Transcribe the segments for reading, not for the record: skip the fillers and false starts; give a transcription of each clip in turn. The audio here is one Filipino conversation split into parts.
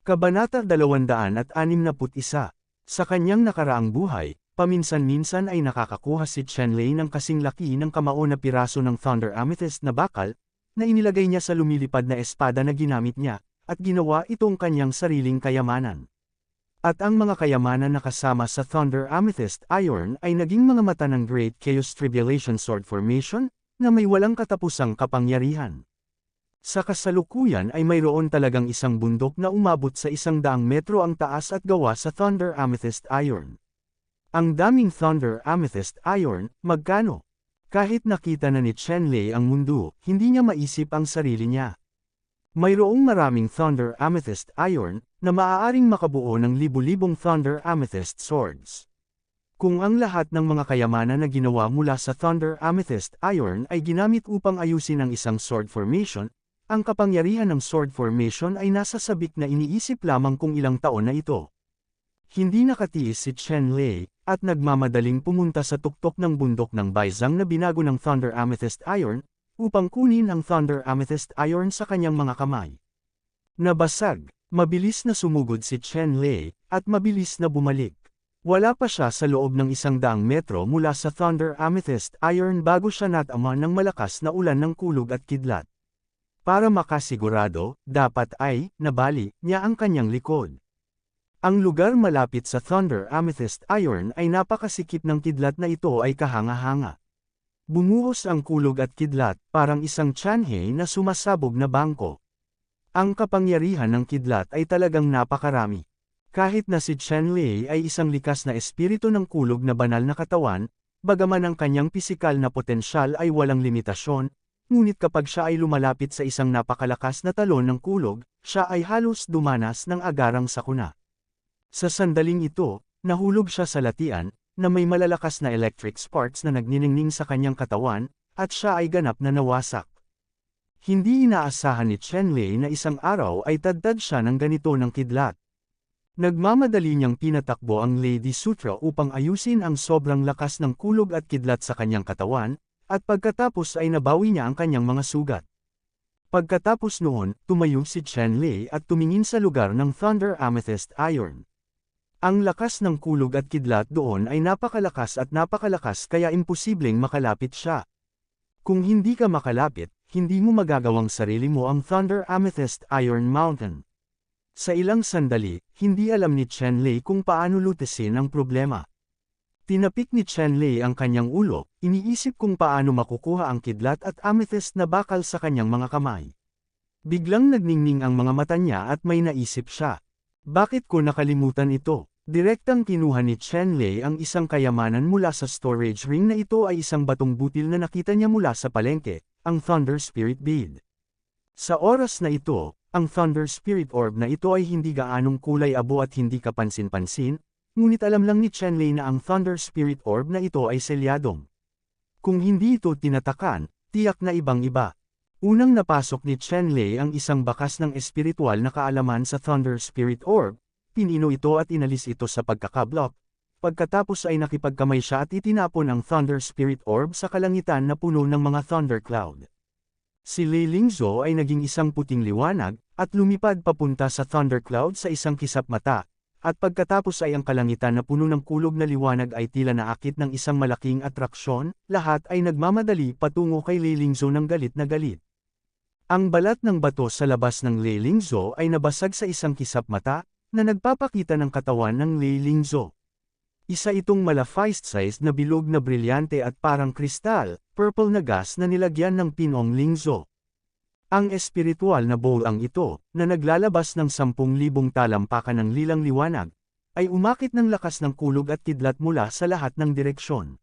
Kabanata 261. Sa kanyang nakaraang buhay, paminsan-minsan ay nakakakuha si Chenlei ng kasing laki ng kamao na piraso ng Thunder Amethyst na bakal, na inilagay niya sa lumilipad na espada na ginamit niya, at ginawa itong kanyang sariling kayamanan. At ang mga kayamanan na kasama sa Thunder Amethyst Iron ay naging mga mata ng Great Chaos Tribulation Sword Formation, na may walang katapusang kapangyarihan. Sa kasalukuyan ay mayroon talagang isang bundok na umabot sa 100 metro ang taas at gawa sa Thunder Amethyst Iron. Ang daming Thunder Amethyst Iron, magkano? Kahit nakita na ni Chenlei ang mundo, hindi niya maisip ang sarili niya. Mayroong maraming Thunder Amethyst Iron, na maaaring makabuo ng libu-libong Thunder Amethyst Swords. Kung ang lahat ng mga kayamanan na ginawa mula sa Thunder Amethyst Iron ay ginamit upang ayusin ang isang sword formation, ang kapangyarihan ng sword formation ay nasa sabik na iniisip lamang kung ilang taon na ito. Hindi nakatiis si Chenlei, at nagmamadaling pumunta sa tuktok ng bundok ng Baizang na binago ng Thunder Amethyst Iron, upang kunin ang Thunder Amethyst Iron sa kanyang mga kamay. Nabasag, mabilis na sumugod si Chenlei, at mabilis na bumalik. Wala pa siya sa loob ng 100 metro mula sa Thunder Amethyst Iron bago siya natamaan ng malakas na ulan ng kulog at kidlat. Para makasigurado, dapat ay, nabali, niya ang kanyang likod. Ang lugar malapit sa Thunder Amethyst Iron ay napakasikip ng kidlat na ito ay kahanga-hanga. Bumuhos ang kulog at kidlat, parang isang tiyanhe na sumasabog na bangko. Ang kapangyarihan ng kidlat ay talagang napakarami. Kahit na si Chenlei ay isang likas na espiritu ng kulog na banal na katawan, bagaman ang kanyang pisikal na potensyal ay walang limitasyon, ngunit kapag siya ay lumalapit sa isang napakalakas na talon ng kulog, siya ay halos dumanas ng agarang sakuna. Sa sandaling ito, nahulog siya sa latian, na may malalakas na electric sparks na nagniningning sa kanyang katawan, at siya ay ganap na nawasak. Hindi inaasahan ni Chenlei na isang araw ay tadtad siya ng ganito ng kidlat. Nagmamadali niyang pinatakbo ang Lady Sutra upang ayusin ang sobrang lakas ng kulog at kidlat sa kanyang katawan, at pagkatapos ay nabawi niya ang kanyang mga sugat. Pagkatapos noon, tumayo si Chenlei at tumingin sa lugar ng Thunder Amethyst Iron. Ang lakas ng kulog at kidlat doon ay napakalakas kaya imposibleng makalapit siya. Kung hindi ka makalapit, hindi mo magagawang sarili mo ang Thunder Amethyst Iron Mountain. Sa ilang sandali, hindi alam ni Chenlei kung paano lutasin ang problema. Tinapik ni Chenlei ang kanyang ulo, iniisip kung paano makukuha ang kidlat at amethyst na bakal sa kanyang mga kamay. Biglang nagningning ang mga mata niya at may naisip siya. Bakit ko nakalimutan ito? Direktang kinuha ni Chenlei ang isang kayamanan mula sa storage ring na ito ay isang batong butil na nakita niya mula sa palengke, ang Thunder Spirit Bead. Sa oras na ito, ang Thunder Spirit Orb na ito ay hindi gaanong kulay abo at hindi kapansin-pansin, ngunit alam lang ni Chenlei na ang Thunder Spirit Orb na ito ay selyadong. Kung hindi ito tinatakan, tiyak na ibang-iba. Unang napasok ni Chenlei ang isang bakas ng espiritual na kaalaman sa Thunder Spirit Orb, pinino ito at inalis ito sa pagkakablock. Pagkatapos ay nakipagkamay siya at itinapon ang Thunder Spirit Orb sa kalangitan na puno ng mga Thunder Cloud. Si Lei Lingzhou ay naging isang puting liwanag, at lumipad papunta sa Thunder Cloud sa isang kisap mata. At pagkatapos ay ang kalangitan na puno ng kulog na liwanag ay tila naakit ng isang malaking atraksyon, lahat ay nagmamadali patungo kay Lei Lingzhou ng galit na galit. Ang balat ng bato sa labas ng Lei Lingzhou ay nabasag sa isang kisap mata, na nagpapakita ng katawan ng Lei Lingzhou. Isa itong mala-fist-sized na bilog na brilyante at parang kristal, purple na gas na nilagyan ng pinong Lingzhou. Ang espiritual na bowl ang ito, na naglalabas ng 10,000 talampakan ng lilang liwanag, ay umakit ng lakas ng kulog at kidlat mula sa lahat ng direksyon.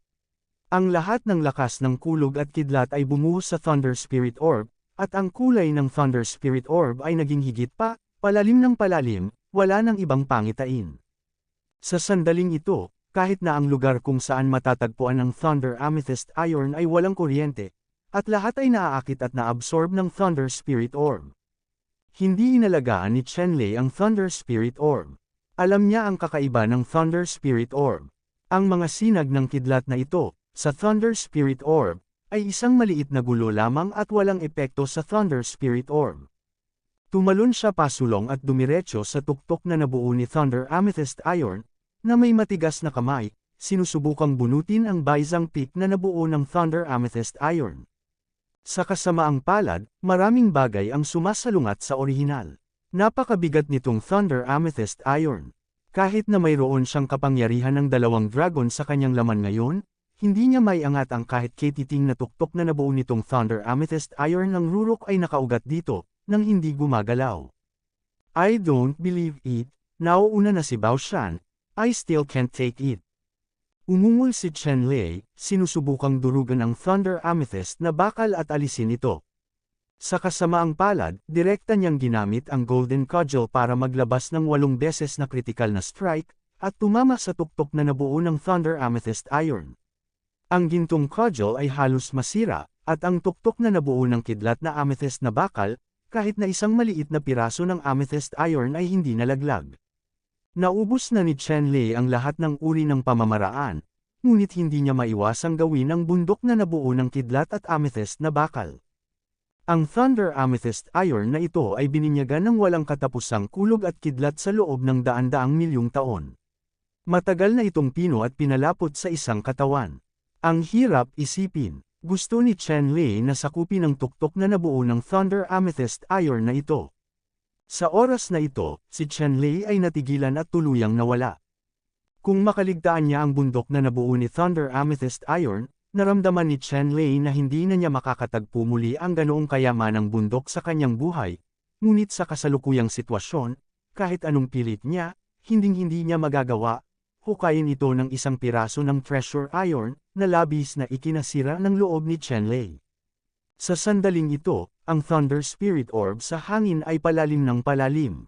Ang lahat ng lakas ng kulog at kidlat ay bumuhos sa Thunder Spirit Orb, at ang kulay ng Thunder Spirit Orb ay naging higit pa, palalim ng palalim, wala ng ibang pangitain. Sa sandaling ito, kahit na ang lugar kung saan matatagpuan ang Thunder Amethyst Iron ay walang kuryente, at lahat ay naaakit at naabsorb ng Thunder Spirit Orb. Hindi inalagaan ni Chenlei ang Thunder Spirit Orb. Alam niya ang kakaiba ng Thunder Spirit Orb. Ang mga sinag ng kidlat na ito, sa Thunder Spirit Orb, ay isang maliit na gulo lamang at walang epekto sa Thunder Spirit Orb. Tumalon siya pasulong at dumiretso sa tuktok na nabuo ni Thunder Amethyst Iron, na may matigas na kamay, sinusubukang bunutin ang Baizang Peak na nabuo ng Thunder Amethyst Iron. Sa kasamaang palad, maraming bagay ang sumasalungat sa orihinal. Napakabigat nitong Thunder Amethyst Iron. Kahit na mayroon siyang kapangyarihan ng dalawang dragon sa kanyang laman ngayon, hindi niya maiangat ang kahit ketiting na tuktok na nabuo nitong Thunder Amethyst Iron ng rurok ay nakaugat dito, nang hindi gumagalaw. I don't believe it, nauuna na si Bao Shan, I still can't take it. Umungol si Chen Lei, sinusubukang durugan ang Thunder Amethyst na bakal at alisin ito. Sa kasamaang palad, direkta niyang ginamit ang Golden Cudgel para maglabas ng 8 beses na critical na strike, at tumama sa tuktok na nabuo ng Thunder Amethyst Iron. Ang gintong cudgel ay halos masira, at ang tuktok na nabuo ng kidlat na amethyst na bakal, kahit na isang maliit na piraso ng amethyst iron ay hindi nalaglag. Naubos na ni Chen Lei ang lahat ng uri ng pamamaraan, ngunit hindi niya maiwasang gawin ang bundok na nabuo ng kidlat at amethyst na bakal. Ang Thunder Amethyst Iron na ito ay bininyagan ng walang katapusang kulog at kidlat sa loob ng daan-daang milyong taon. Matagal na itong pino at pinalapot sa isang katawan. Ang hirap isipin. Gusto ni Chen Lei na sakupin ang tuktok na nabuo ng Thunder Amethyst Iron na ito. Sa oras na ito, si Chen Lei ay natigilan at tuluyang nawala. Kung makaligtaan niya ang bundok na nabuo ni Thunder Amethyst Iron, naramdaman ni Chen Lei na hindi na niya makakatagpo muli ang ganoong kayamanang bundok sa kanyang buhay, ngunit sa kasalukuyang sitwasyon, kahit anong pilit niya, hinding-hindi niya magagawa, hukayin ito ng isang piraso ng treasure iron, na labis na ikinasira ng loob ni Chen Lei. Sa sandaling ito, ang Thunder Spirit Orb sa hangin ay palalim ng palalim.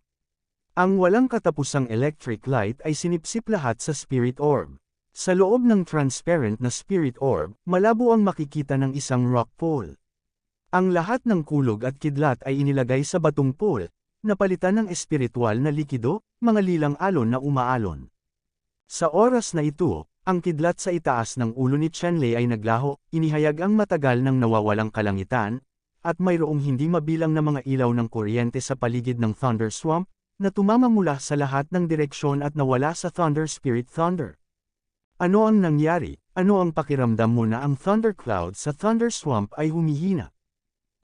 Ang walang katapusang electric light ay sinipsip lahat sa Spirit Orb. Sa loob ng transparent na Spirit Orb, malabo ang makikita ng isang rock pool. Ang lahat ng kulog at kidlat ay inilagay sa batong pool, napalitan ng espiritual na likido, mga lilang alon na umaalon. Sa oras na ito, ang kidlat sa itaas ng ulo ni Chen Lei ay naglaho, inihayag ang matagal ng nawawalang kalangitan, at mayroong hindi mabilang na mga ilaw ng kuryente sa paligid ng Thunder Swamp, na tumama mula sa lahat ng direksyon at nawala sa Thunder Spirit Thunder. Ano ang nangyari? Ano ang pakiramdam mo na ang Thunder Cloud sa Thunder Swamp ay humihina?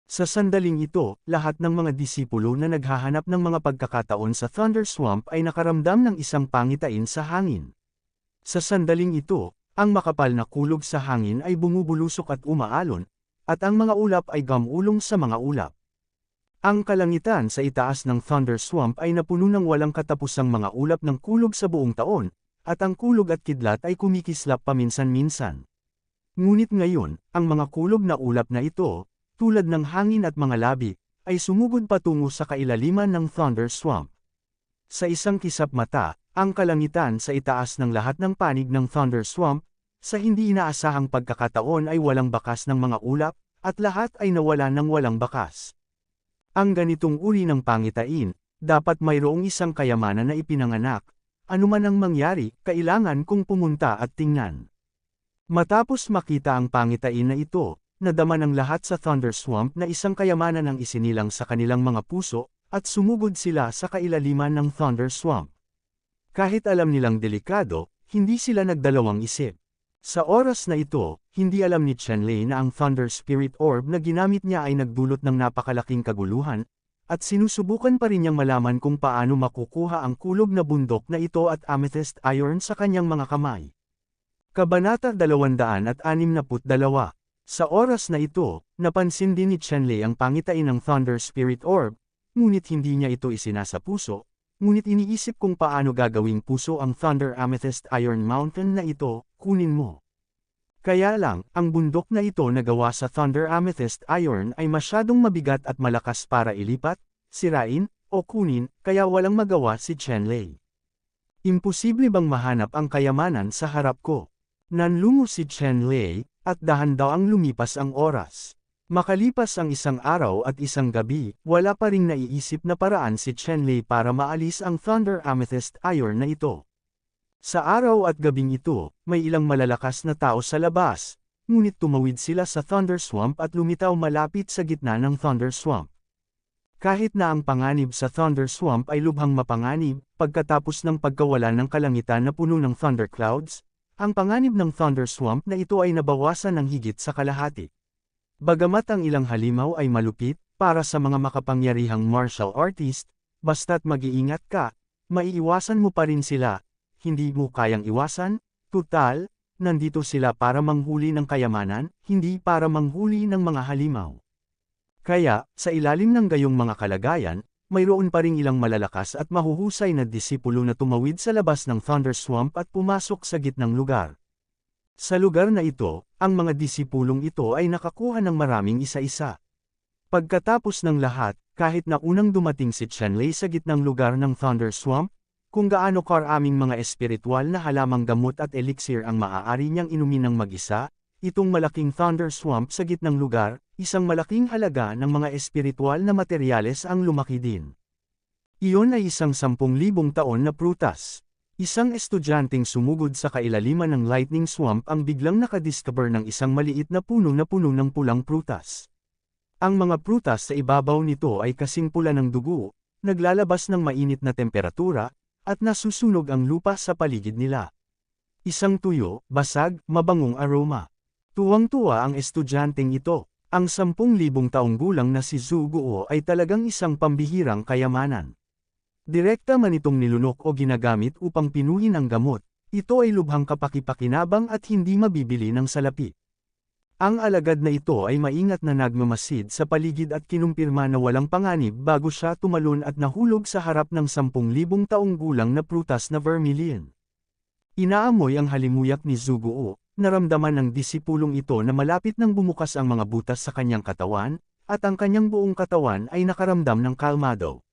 Sa sandaling ito, lahat ng mga disipulo na naghahanap ng mga pagkakataon sa Thunder Swamp ay nakaramdam ng isang pangitain sa hangin. Sa sandaling ito, ang makapal na kulog sa hangin ay bumubulusok at umaalon, at ang mga ulap ay gamulong sa mga ulap. Ang kalangitan sa itaas ng Thunder Swamp ay napuno ng walang katapusang mga ulap ng kulog sa buong taon, at ang kulog at kidlat ay kumikislap paminsan-minsan. Ngunit ngayon, ang mga kulog na ulap na ito, tulad ng hangin at mga labi, ay sumugod patungo sa kailaliman ng Thunder Swamp. Sa isang kisap mata, ang kalangitan sa itaas ng lahat ng panig ng Thunder Swamp, sa hindi inaasahang pagkakataon ay walang bakas ng mga ulap, at lahat ay nawala ng walang bakas. Ang ganitong uri ng pangitain, dapat mayroong isang kayamanan na ipinanganak, anuman ang mangyari, kailangan kong pumunta at tingnan. Matapos makita ang pangitain na ito, nadama ng lahat sa Thunder Swamp na isang kayamanan ang isinilang sa kanilang mga puso, at sumugod sila sa kailaliman ng Thunder Swamp. Kahit alam nilang delikado, hindi sila nagdalawang isip. Sa oras na ito, hindi alam ni Chen Lei na ang Thunder Spirit Orb na ginamit niya ay nagdulot ng napakalaking kaguluhan, at sinusubukan pa rin niyang malaman kung paano makukuha ang kulog na bundok na ito at amethyst iron sa kanyang mga kamay. Kabanata 262. Sa oras na ito, napansin din ni Chen Lei ang pangitain ng Thunder Spirit Orb, ngunit hindi niya ito isinasa puso, ngunit iniisip kung paano gagawing puso ang Thunder Amethyst Iron Mountain na ito, kunin mo. Kaya lang, ang bundok na ito na gawa sa Thunder Amethyst Iron ay masyadong mabigat at malakas para ilipat, sirain, o kunin, kaya walang magawa si Chen Lei. Imposible bang mahanap ang kayamanan sa harap ko? Nanlungo si Chen Lei, at dahan-daw ang lumipas ang oras. Makalipas ang isang araw at isang gabi, wala pa ring naiisip na paraan si Chen Lei para maalis ang Thunder Amethyst Iron na ito. Sa araw at gabing ito, may ilang malalakas na tao sa labas, ngunit tumawid sila sa Thunder Swamp at lumitaw malapit sa gitna ng Thunder Swamp. Kahit na ang panganib sa Thunder Swamp ay lubhang mapanganib, pagkatapos ng pagkawala ng kalangitan na puno ng thunderclouds, ang panganib ng Thunder Swamp na ito ay nabawasan ng higit sa kalahati. Bagamat ang ilang halimaw ay malupit, para sa mga makapangyarihang martial artist, basta't mag-iingat ka, maiiwasan mo pa rin sila, hindi mo kayang iwasan, tutal, nandito sila para manghuli ng kayamanan, hindi para manghuli ng mga halimaw. Kaya, sa ilalim ng gayong mga kalagayan, mayroon pa ring ilang malalakas at mahuhusay na disipulo na tumawid sa labas ng Thunder Swamp at pumasok sa gitnang lugar. Sa lugar na ito, ang mga disipulong ito ay nakakuha ng maraming isa-isa. Pagkatapos ng lahat, kahit na unang dumating si Chenlei sa gitnang lugar ng Thunder Swamp, kung gaano karaming mga espiritual na halamang gamot at elixir ang maaari niyang inumin ng mag-isa, itong malaking Thunder Swamp sa gitnang lugar, isang malaking halaga ng mga espiritual na materyales ang lumaki din. Iyon ay isang 10,000 taon na prutas. Isang estudyanteng sumugod sa kailaliman ng Lightning Swamp ang biglang nakadiscover ng isang maliit na puno ng pulang prutas. Ang mga prutas sa ibabaw nito ay kasing pula ng dugo, naglalabas ng mainit na temperatura, at nasusunog ang lupa sa paligid nila. Isang tuyo, basag, mabangong aroma. Tuwang-tuwa ang estudyanteng ito. Ang 10,000 taong gulang na si Zhu Guo ay talagang isang pambihirang kayamanan. Direkta man itong nilunok o ginagamit upang pinuhin ang gamot, ito ay lubhang kapakipakinabang at hindi mabibili ng salapi. Ang alagad na ito ay maingat na nagmamasid sa paligid at kinumpirma na walang panganib bago siya tumalon at nahulog sa harap ng 10,000 taong gulang na prutas na vermilion. Inaamoy ang halimuyak ni Zhu Guo, naramdaman ng disipulong ito na malapit nang bumukas ang mga butas sa kanyang katawan, at ang kanyang buong katawan ay nakaramdam ng kalmado.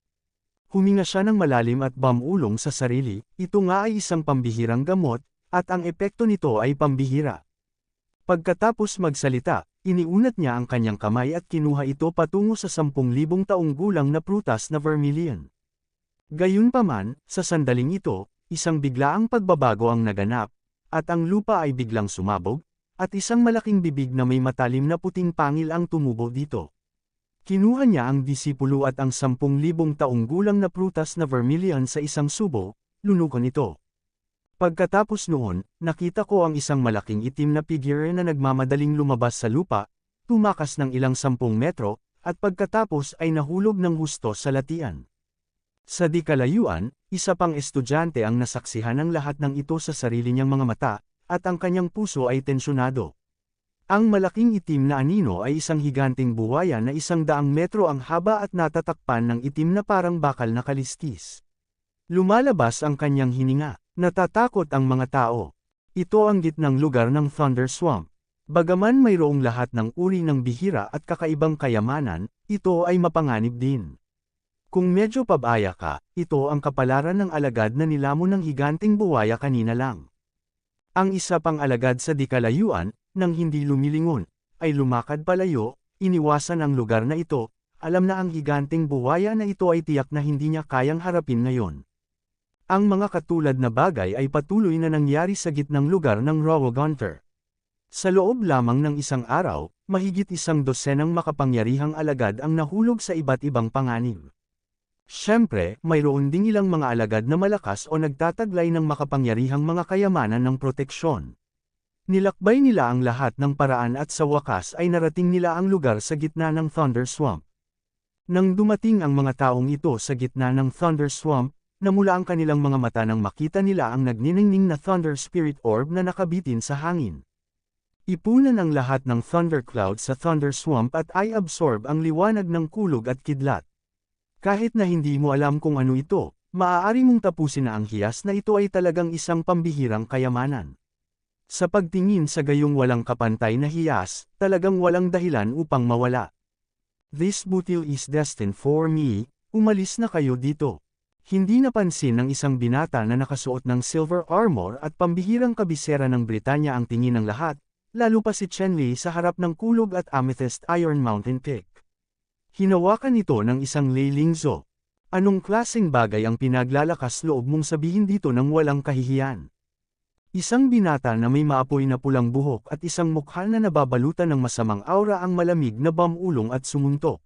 Huminga siya ng malalim at bumulong sa sarili, ito nga ay isang pambihirang gamot, at ang epekto nito ay pambihira. Pagkatapos magsalita, iniunat niya ang kanyang kamay at kinuha ito patungo sa 10,000 taong gulang na prutas na vermilion. Gayunpaman, sa sandaling ito, isang biglaang pagbabago ang naganap, at ang lupa ay biglang sumabog, at isang malaking bibig na may matalim na puting pangil ang tumubo dito. Kinuha niya ang disipulo at ang 10,000 taong gulang na prutas na vermilion sa isang subo, lunukan ito. Pagkatapos noon, nakita ko ang isang malaking itim na figure na nagmamadaling lumabas sa lupa, tumakas ng ilang 10 metro, at pagkatapos ay nahulog ng husto sa latian. Sa di kalayuan, isa pang estudyante ang nasaksihan ng lahat ng ito sa sarili niyang mga mata, at ang kanyang puso ay tensyonado. Ang malaking itim na anino ay isang higanting buwaya na 100 metro ang haba at natatakpan ng itim na parang bakal na kalistis. Lumalabas ang kanyang hininga. Natatakot ang mga tao. Ito ang gitnang lugar ng Thunder Swamp. Bagaman mayroong lahat ng uri ng bihira at kakaibang kayamanan, ito ay mapanganib din. Kung medyo pabaya ka, ito ang kapalaran ng alagad na nilamon ng higanting buwaya kanina lang. Ang isa pang alagad sa di kalayuan, nang hindi lumilingon, ay lumakad palayo, iniwasan ang lugar na ito, alam na ang higanting buwaya na ito ay tiyak na hindi niya kayang harapin ngayon. Ang mga katulad na bagay ay patuloy na nangyari sa gitnang lugar ng Raw Gunter. Sa loob lamang ng isang araw, mahigit 100 makapangyarihang alagad ang nahulog sa iba't ibang panganib. Siyempre, mayroon ding ilang mga alagad na malakas o nagtataglay ng makapangyarihang mga kayamanan ng proteksyon. Nilakbay nila ang lahat ng paraan at sa wakas ay narating nila ang lugar sa gitna ng Thunder Swamp. Nang dumating ang mga taong ito sa gitna ng Thunder Swamp, namula ang kanilang mga mata nang makita nila ang nagniningning na Thunder Spirit Orb na nakabitin sa hangin. Ipunan ang lahat ng thundercloud sa Thunder Swamp at ay absorb ang liwanag ng kulog at kidlat. Kahit na hindi mo alam kung ano ito, maaari mong tapusin na ang hiyas na ito ay talagang isang pambihirang kayamanan. Sa pagtingin sa gayong walang kapantay na hiyas, talagang walang dahilan upang mawala. This booty is destined for me, umalis na kayo dito. Hindi napansin ng isang binata na nakasuot ng silver armor at pambihirang kabisera ng Britanya ang tingin ng lahat, lalo pa si Chenlei sa harap ng kulog at amethyst Iron Mountain Peak. Hinawakan ito ng isang Lei Lingzhou. Anong klaseng bagay ang pinaglalakas loob mong sabihin dito nang walang kahihiyan? Isang binata na may maapoy na pulang buhok at isang mukha na nababalutan ng masamang aura ang malamig na bamulong at sumuntok.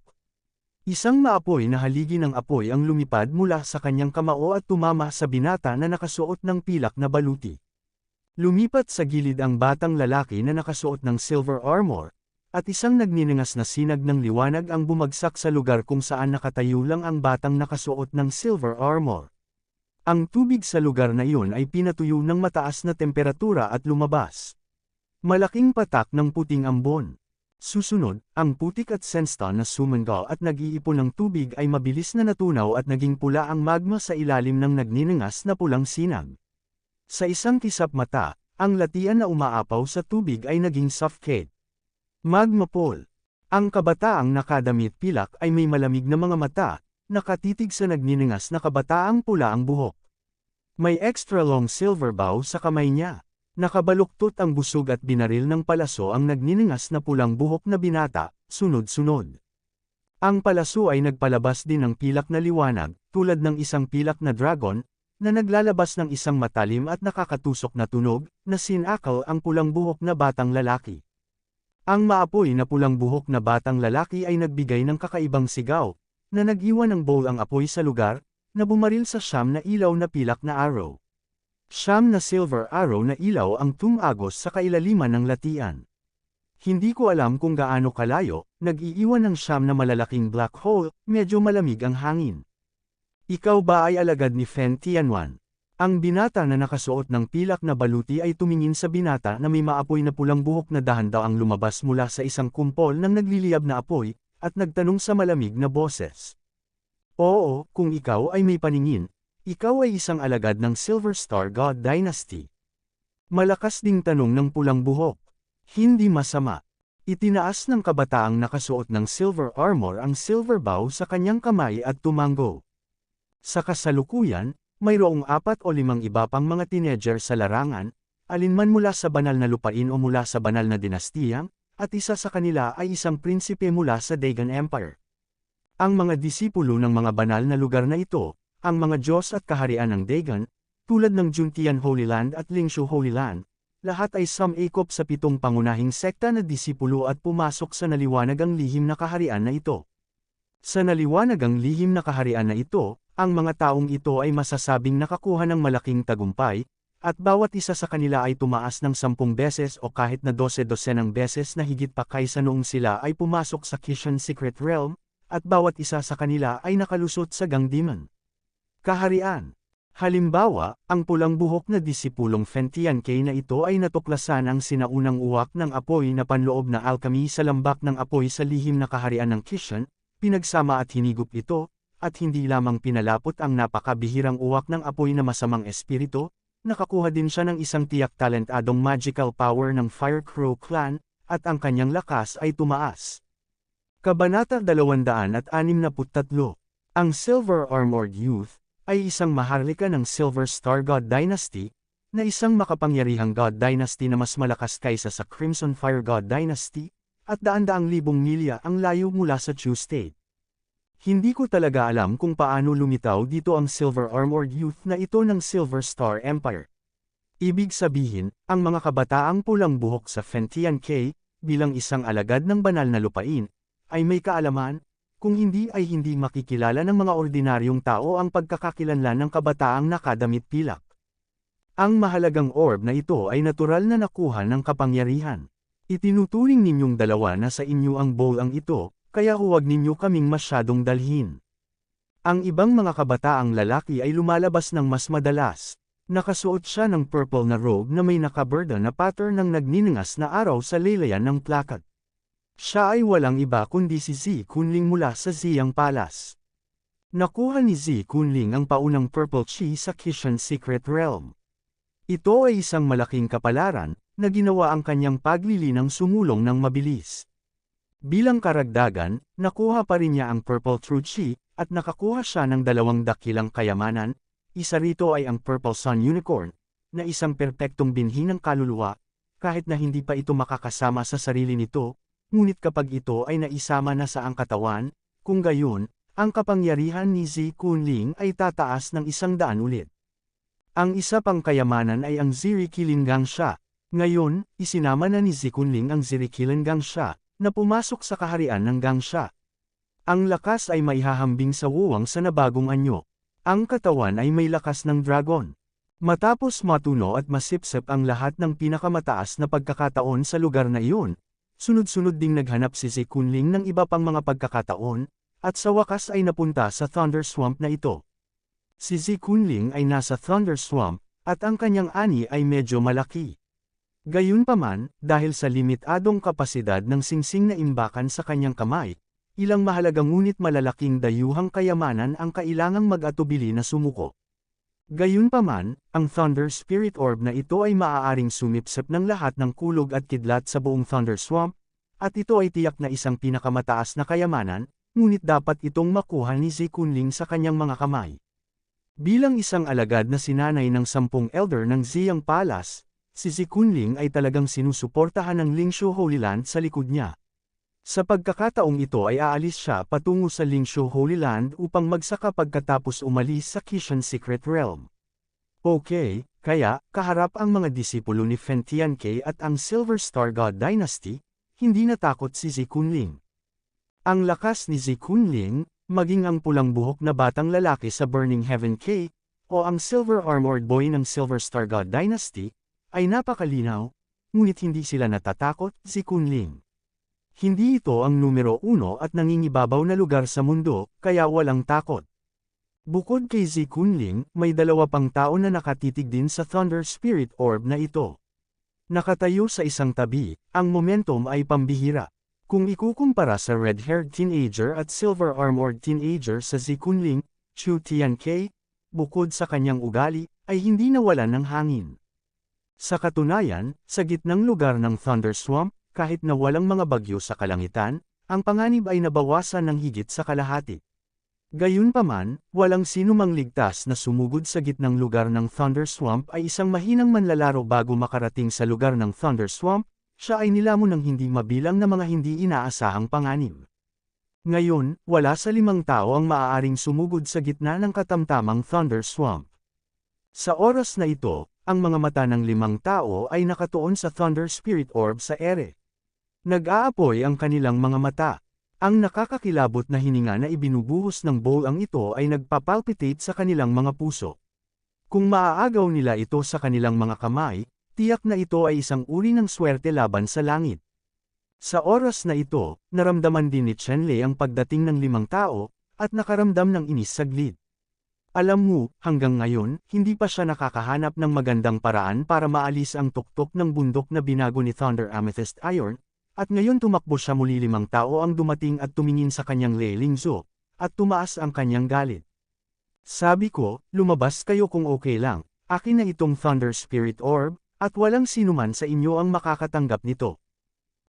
Isang maapoy na haligi ng apoy ang lumipad mula sa kanyang kamao at tumama sa binata na nakasuot ng pilak na baluti. Lumipat sa gilid ang batang lalaki na nakasuot ng silver armor, at isang nagniningas na sinag ng liwanag ang bumagsak sa lugar kung saan nakatayo lang ang batang nakasuot ng silver armor. Ang tubig sa lugar na iyon ay pinatuyo ng mataas na temperatura at lumabas. Malaking patak ng puting ambon. Susunod, ang putik at sandstone na sumungaw at nag-iipon ng tubig ay mabilis na natunaw at naging pula ang magma sa ilalim ng nagniningas na pulang sinag. Sa isang kisap mata, ang latian na umaapaw sa tubig ay naging suffocate. Magma pool. Ang kabataang nakadamit pilak ay may malamig na mga mata, nakatitig sa nagniningas na kabataang pula ang buhok. May extra long silver bow sa kamay niya. Nakabaluktot ang busog at binaril ng palaso ang nagniningas na pulang buhok na binata, sunod-sunod. Ang palaso ay nagpalabas din ng pilak na liwanag, tulad ng isang pilak na dragon, na naglalabas ng isang matalim at nakakatusok na tunog, na sinakal ang pulang buhok na batang lalaki. Ang maapoy na pulang buhok na batang lalaki ay nagbigay ng kakaibang sigaw, na nag-iwan ng bowl ang apoy sa lugar, na bumaril sa siyam na ilaw na pilak na arrow. Siyam na silver arrow na ilaw ang tumagos sa kailaliman ng latian. Hindi ko alam kung gaano kalayo, nag-iiwan ng siyam na malalaking black hole, medyo malamig ang hangin. Ikaw ba ay alagad ni Fen Tianwan? Ang binata na nakasuot ng pilak na baluti ay tumingin sa binata na may maapoy na pulang buhok na dahan-daang lumabas mula sa isang kumpol ng nagliliyab na apoy, at nagtanong sa malamig na boses. Oo, kung ikaw ay may paningin, ikaw ay isang alagad ng Silver Star God Dynasty. Malakas ding tanong ng pulang buhok. Hindi masama. Itinaas ng kabataang nakasuot ng silver armor ang silver bow sa kanyang kamay at tumango. Sa kasalukuyan, mayroong 4 o 5 iba pang mga teenager sa larangan, alinman mula sa banal na lupain o mula sa banal na dinastiyang, at isa sa kanila ay isang prinsipe mula sa Dagon Empire. Ang mga disipulo ng mga banal na lugar na ito, ang mga Diyos at kaharian ng Dagon, tulad ng Juntian Holy Land at Lingshu Holy Land, lahat ay sumikop sa 7 pangunahing sekta na disipulo at pumasok sa naliwanag ang lihim na kaharian na ito. Sa naliwanag ang lihim na kaharian na ito, ang mga taong ito ay masasabing nakakuha ng malaking tagumpay, at bawat isa sa kanila ay tumaas ng 10 beses o kahit na 12-12 beses na higit pa kaysa noong sila ay pumasok sa Kishan Secret Realm, at bawat isa sa kanila ay nakalusot sa Gang Demon. Kaharian. Halimbawa, ang pulang buhok na disipulong Fen Tiankai na ito ay natuklasan ang sinaunang uwak ng apoy na panloob na alchemy sa lambak ng apoy sa lihim na kaharian ng Kishan, pinagsama at hinigop ito, at hindi lamang pinalapot ang napakabihirang uwak ng apoy na masamang espiritu, nakakuha din siya ng isang tiyak talentadong magical power ng Fire Crow Clan, at ang kanyang lakas ay tumaas. Kabanata 263. Ang Silver Armored Youth ay isang maharlika ng Silver Star God Dynasty, na isang makapangyarihang God Dynasty na mas malakas kaysa sa Crimson Fire God Dynasty, at daan-daang libong milya ang layo mula sa Chu State. Hindi ko talaga alam kung paano lumitaw dito ang Silver Armored Youth na ito ng Silver Star Empire. Ibig sabihin, ang mga kabataang pulang buhok sa Fen Tiankai, bilang isang alagad ng banal na lupain, ay may kaalaman, kung hindi ay hindi makikilala ng mga ordinaryong tao ang pagkakakilanlan ng kabataang nakadamit pilak. Ang mahalagang orb na ito ay natural na nakuha ng kapangyarihan. Itinuturing ninyong dalawa na sa inyo ang bowl ang ito, kaya huwag ninyo kaming masyadong dalhin. Ang ibang mga kabataang lalaki ay lumalabas ng mas madalas. Nakasuot siya ng purple na robe na may nakaberda na pattern ng nagniningas na araw sa laylayan ng plakat. Siya ay walang iba kundi si Zi Kunling mula sa Ziyang Palace. Nakuha ni Zi Kunling ang paunang Purple Chi sa Kishan Secret Realm. Ito ay isang malaking kapalaran, na ginawa ang kanyang paglilinang sumulong ng mabilis. Bilang karagdagan, nakuha pa rin niya ang Purple True Chi, at nakakuha siya ng 2 dakilang kayamanan, isa rito ay ang Purple Sun Unicorn, na isang perpektong binhi ng kaluluwa, kahit na hindi pa ito makakasama sa sarili nito, ngunit kapag ito ay naisama na sa ang katawan, kung gayon, ang kapangyarihan ni Zi Kunling ay tataas ng 100 ulit. Ang isa pang kayamanan ay ang Zirikilan Gangsha. Ngayon, isinama na ni Zi Kunling ang Zirikilan Gangsha, na pumasok sa kaharian ng Gangsha. Ang lakas ay maihahambing sa wuwang sa nabagong anyo. Ang katawan ay may lakas ng dragon. Matapos matuno at masipsip ang lahat ng pinakamataas na pagkakataon sa lugar na iyon, sunod-sunod ding naghanap si Zi Kunling ng iba pang mga pagkakataon, at sa wakas ay napunta sa Thunder Swamp na ito. Si Zi Kunling ay nasa Thunder Swamp, at ang kanyang ani ay medyo malaki. Gayunpaman, dahil sa limitadong kapasidad ng singsing na imbakan sa kanyang kamay, ilang mahalagang ngunit malalaking dayuhang kayamanan ang kailangang mag-atubili na sumuko. Gayunpaman, ang Thunder Spirit Orb na ito ay maaaring sumipsip ng lahat ng kulog at kidlat sa buong Thunder Swamp, at ito ay tiyak na isang pinakamataas na kayamanan, ngunit dapat itong makuha ni Zi Kunling sa kanyang mga kamay. Bilang isang alagad na sinanay ng 10 elder ng Ziyang Palace, si Zi Kunling ay talagang sinusuportahan ng Lingshu Holy Land sa likod niya. Sa pagkakataong ito ay aalis siya patungo sa Lingshu Holy Land upang magsaka pagkatapos umalis sa Kishan Secret Realm. Okay, kaya, kaharap ang mga disipulo ni Fen Tianke at ang Silver Star God Dynasty, hindi natakot si Zi Kunling. Ang lakas ni Zi Kunling, maging ang pulang buhok na batang lalaki sa Burning Heaven Cave, o ang Silver Armored Boy ng Silver Star God Dynasty, ay napakalinaw, ngunit hindi sila natatakot, Zi Kunling. Hindi ito ang numero 1 at nangingibabaw na lugar sa mundo, kaya walang takot. Bukod kay Zi Kunling, may 2 pang tao na nakatitig din sa Thunder Spirit Orb na ito. Nakatayo sa isang tabi, ang momentum ay pambihira. Kung ikukumpara sa red-haired teenager at silver-armored teenager sa Zi Kunling, Chu Tianke, bukod sa kanyang ugali, ay hindi nawalan ng hangin. Sa katunayan, sa gitnang lugar ng Thunder Swamp, kahit na walang mga bagyo sa kalangitan, ang panganib ay nabawasan ng higit sa kalahati. Gayunpaman, walang sinumang ligtas na sumugod sa gitnang lugar ng Thunder Swamp ay isang mahinang manlalaro bago makarating sa lugar ng Thunder Swamp, siya ay nilamon ng hindi mabilang na mga hindi inaasahang panganib. Ngayon, wala sa 5 tao ang maaaring sumugod sa gitna ng katamtamang Thunder Swamp. Sa oras na ito, ang mga mata ng 5 tao ay nakatuon sa Thunder Spirit Orb sa ere. Nag-aapoy ang kanilang mga mata. Ang nakakakilabot na hininga na ibinubuhos ng bowl ang ito ay nagpapalpitate sa kanilang mga puso. Kung maaagaw nila ito sa kanilang mga kamay, tiyak na ito ay isang uri ng swerte laban sa langit. Sa oras na ito, naramdaman din ni Chenlei ang pagdating ng 5 tao, at nakaramdam ng inis saglit. Alam mo, hanggang ngayon, hindi pa siya nakakahanap ng magandang paraan para maalis ang tuktok ng bundok na binago ni Thunder Amethyst Iron, at ngayon tumakbo siya muli 5 tao ang dumating at tumingin sa kanyang Leilingzo, at tumaas ang kanyang galit. Sabi ko, lumabas kayo kung okay lang, akin na itong Thunder Spirit Orb, at walang sinuman sa inyo ang makakatanggap nito.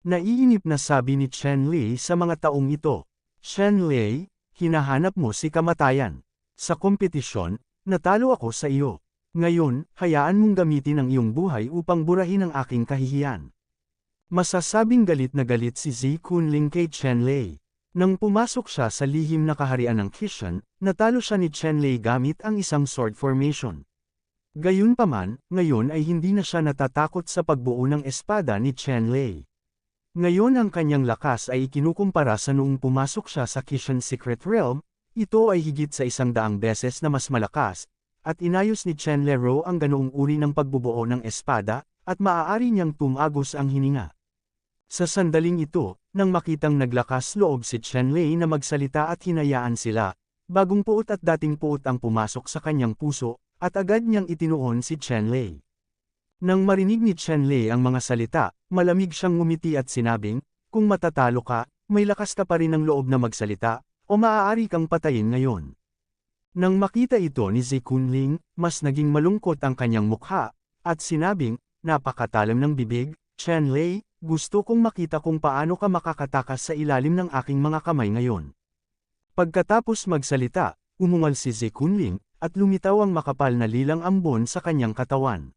Naiinip na sabi ni Chenlei sa mga taong ito. Chenlei, hinahanap mo si kamatayan. Sa kompetisyon, natalo ako sa iyo. Ngayon, hayaan mong gamitin ang iyong buhay upang burahin ang aking kahihiyan. Masasabing galit na galit si Zi Kunling kay Chenlei. Nang pumasok siya sa lihim na kaharian ng Kishan, natalo siya ni Chenlei gamit ang isang sword formation. Gayunpaman, ngayon ay hindi na siya natatakot sa pagbuo ng espada ni Chenlei. Ngayon ang kanyang lakas ay ikinukumpara sa noong pumasok siya sa Kishan Secret Realm, ito ay higit sa 100 beses na mas malakas, at inayos ni Chenlei ang ganoong uri ng pagbubuo ng espada, at maaari niyang tumagos ang hininga. Sa sandaling ito, nang makitang naglakas loob si Chenlei na magsalita at hinayaan sila, bagong puot at dating puot ang pumasok sa kanyang puso, at agad niyang itinuon si Chenlei. Nang marinig ni Chenlei ang mga salita, malamig siyang ngumiti at sinabing, kung matatalo ka, may lakas ka pa rin ng loob na magsalita, o maaari kang patayin ngayon. Nang makita ito ni Zi Kunling, mas naging malungkot ang kanyang mukha, at sinabing, napakatalam ng bibig, Chenlei, gusto kong makita kung paano ka makakatakas sa ilalim ng aking mga kamay ngayon. Pagkatapos magsalita, umungal si Zi Kunling, at lumitaw ang makapal na lilang ambon sa kanyang katawan.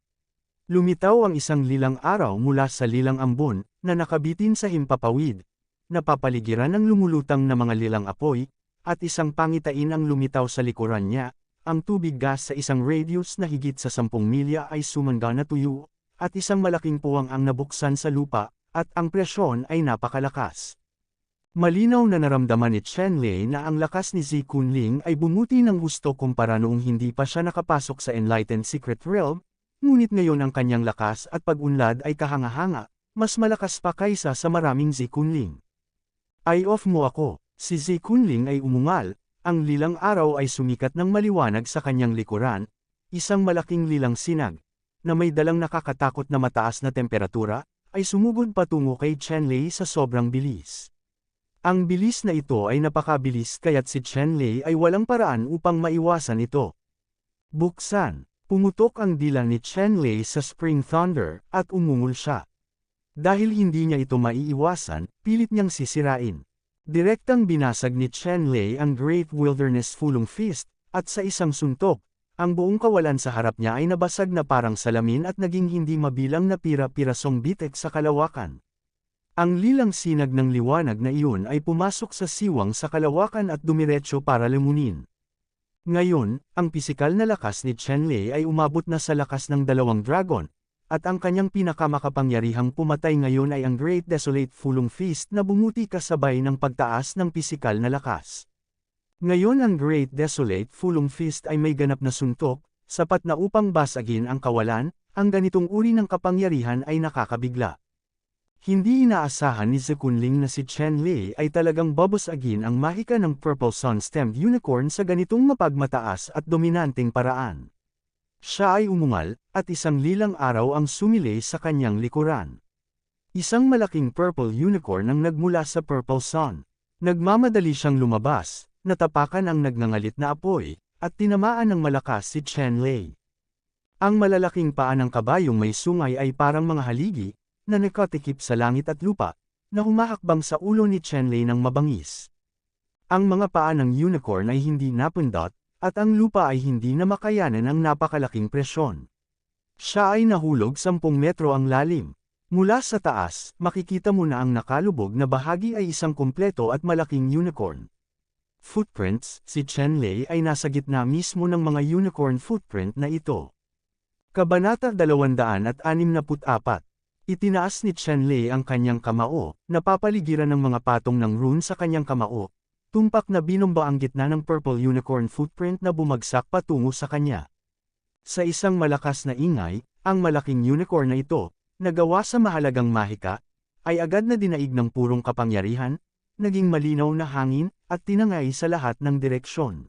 Lumitaw ang isang lilang araw mula sa lilang ambon, na nakabitin sa himpapawid, napapaligiran ng lumulutang na mga lilang apoy, at isang pangitain ang lumitaw sa likuran niya, ang tubig gas sa isang radius na higit sa 10 milya ay sumangga na tuyo, at isang malaking puwang ang nabuksan sa lupa, at ang presyon ay napakalakas. Malinaw na naramdaman ni Chen Lei na ang lakas ni Zi Kunling ay bumuti ng husto kumpara noong hindi pa siya nakapasok sa Enlightened Secret Realm, ngunit ngayon ang kanyang lakas at pag-unlad ay kahanga-hanga, mas malakas pa kaysa sa maraming Zi Kunling. Ay off mo ako, si Zi Kunling ay umungal, ang lilang araw ay sumikat ng maliwanag sa kanyang likuran, isang malaking lilang sinag, na may dalang nakakatakot na mataas na temperatura, ay sumugod patungo kay Chen Lei sa sobrang bilis. Ang bilis na ito ay napakabilis kaya't si Chen Lei ay walang paraan upang maiwasan ito. Buksan, pumutok ang dila ni Chen Lei sa Spring Thunder at umungol siya. Dahil hindi niya ito maiiwasan, pilit niyang sisirain. Direktang binasag ni Chen Lei ang Great Wilderness Fulong Fist, at sa isang suntok, ang buong kawalan sa harap niya ay nabasag na parang salamin at naging hindi mabilang na pira-pirasong bitek sa kalawakan. Ang lilang sinag ng liwanag na iyon ay pumasok sa siwang sa kalawakan at dumiretso para lumunin. Ngayon, ang pisikal na lakas ni Chen Lei ay umabot na sa lakas ng dalawang dragon, at ang kanyang pinakamakapangyarihang pumatay ngayon ay ang Great Desolate Fulong Fist na bumuti kasabay ng pagtaas ng pisikal na lakas. Ngayon ang Great Desolate Fulong Fist ay may ganap na suntok, sapat na upang basagin ang kawalan, ang ganitong uri ng kapangyarihan ay nakakabigla. Hindi inaasahan ni Zi Kunling na si Chen Lei ay talagang babasagin ang mahika ng Purple Sun-stemmed unicorn sa ganitong mapagmataas at dominanteng paraan. Siya ay umungal, at isang lilang araw ang sumilay sa kanyang likuran. Isang malaking purple unicorn ang nagmula sa Purple Sun. Nagmamadali siyang lumabas, natapakan ang nagngangalit na apoy, at tinamaan ng malakas si Chen Lei. Ang malalaking paa ng kabayong may sungay ay parang mga haligi, na nakatikip sa langit at lupa, na humahakbang sa ulo ni Chen Lei ng mabangis. Ang mga paa ng unicorn ay hindi napundot, at ang lupa ay hindi na makayanan ng napakalaking presyon. Siya ay nahulog 10 metro ang lalim. Mula sa taas, makikita mo na ang nakalubog na bahagi ay isang kumpleto at malaking unicorn. Footprints, si Chen Lei ay nasa gitna mismo ng mga unicorn footprint na ito. Kabanata 264. Itinaas ni Chen Lei ang kanyang kamao, napapaligiran ng mga patong ng rune sa kanyang kamao. Tumpak na binomba ang gitna ng purple unicorn footprint na bumagsak patungo sa kanya. Sa isang malakas na ingay, ang malaking unicorn na ito, nagawa sa mahalagang mahika, ay agad na dinaig ng purong kapangyarihan, naging malinaw na hangin, at tinangay sa lahat ng direksyon.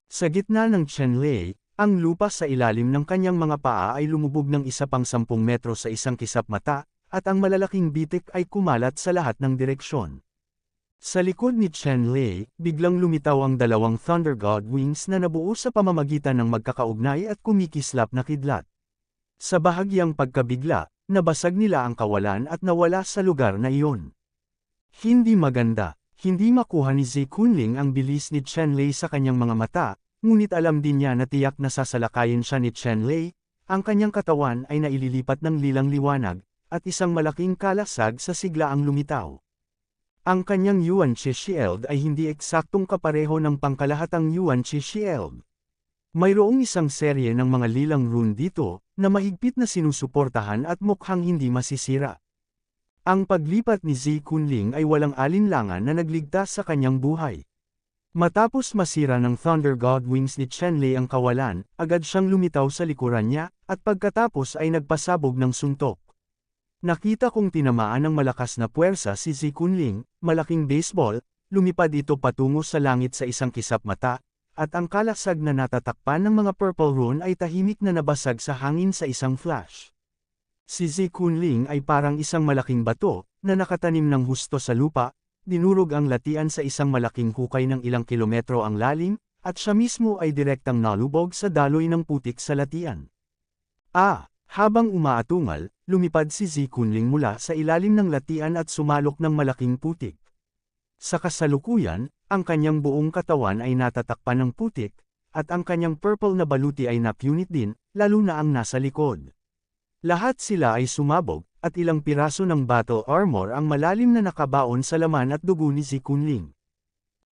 Sa gitna ng Chen Lei, ang lupa sa ilalim ng kanyang mga paa ay lumubog ng isa pang 10 metro sa isang kisap mata, at ang malalaking bitik ay kumalat sa lahat ng direksyon. Sa likod ni Chen Lei, biglang lumitaw ang dalawang Thunder God Wings na nabuo sa pamamagitan ng magkakaugnay at kumikislap na kidlat. Sa bahagyang pagkabigla, nabasag nila ang kawalan at nawala sa lugar na iyon. Hindi maganda, hindi makuha ni Zi Kunling ang bilis ni Chen Lei sa kanyang mga mata, ngunit alam din niya na tiyak na sasalakayin siya ni Chen Lei, ang kanyang katawan ay naililipat ng lilang liwanag, at isang malaking kalasag sa sigla ang lumitaw. Ang kanyang Yuan Chi Shield ay hindi eksaktong kapareho ng pangkalahatang Yuan Chi Shield. Mayroong isang serye ng mga lilang rune dito, na mahigpit na sinusuportahan at mukhang hindi masisira. Ang paglipat ni Zi Kunling ay walang alinlangan na nagligtas sa kanyang buhay. Matapos masira ng Thunder God Wings ni Chen Lei ang kawalan, agad siyang lumitaw sa likuran niya, at pagkatapos ay nagpasabog ng suntok. Nakita kong tinamaan ng malakas na puwersa si Zi Kunling, malaking baseball, lumipad ito patungo sa langit sa isang kisap mata, at ang kalasag na natatakpan ng mga purple rune ay tahimik na nabasag sa hangin sa isang flash. Si Zi Kunling ay parang isang malaking bato, na nakatanim ng husto sa lupa, dinurog ang latian sa isang malaking hukay ng ilang kilometro ang lalim, at siya mismo ay direktang nalubog sa daloy ng putik sa latian. Habang umaatungal, lumipad si Zi Kunling mula sa ilalim ng latian at sumalok ng malaking putik. Sa kasalukuyan, ang kanyang buong katawan ay natatakpan ng putik, at ang kanyang purple na baluti ay napunit din, lalo na ang nasa likod. Lahat sila ay sumabog, at ilang piraso ng battle armor ang malalim na nakabaon sa laman at dugo ni Zi Kunling.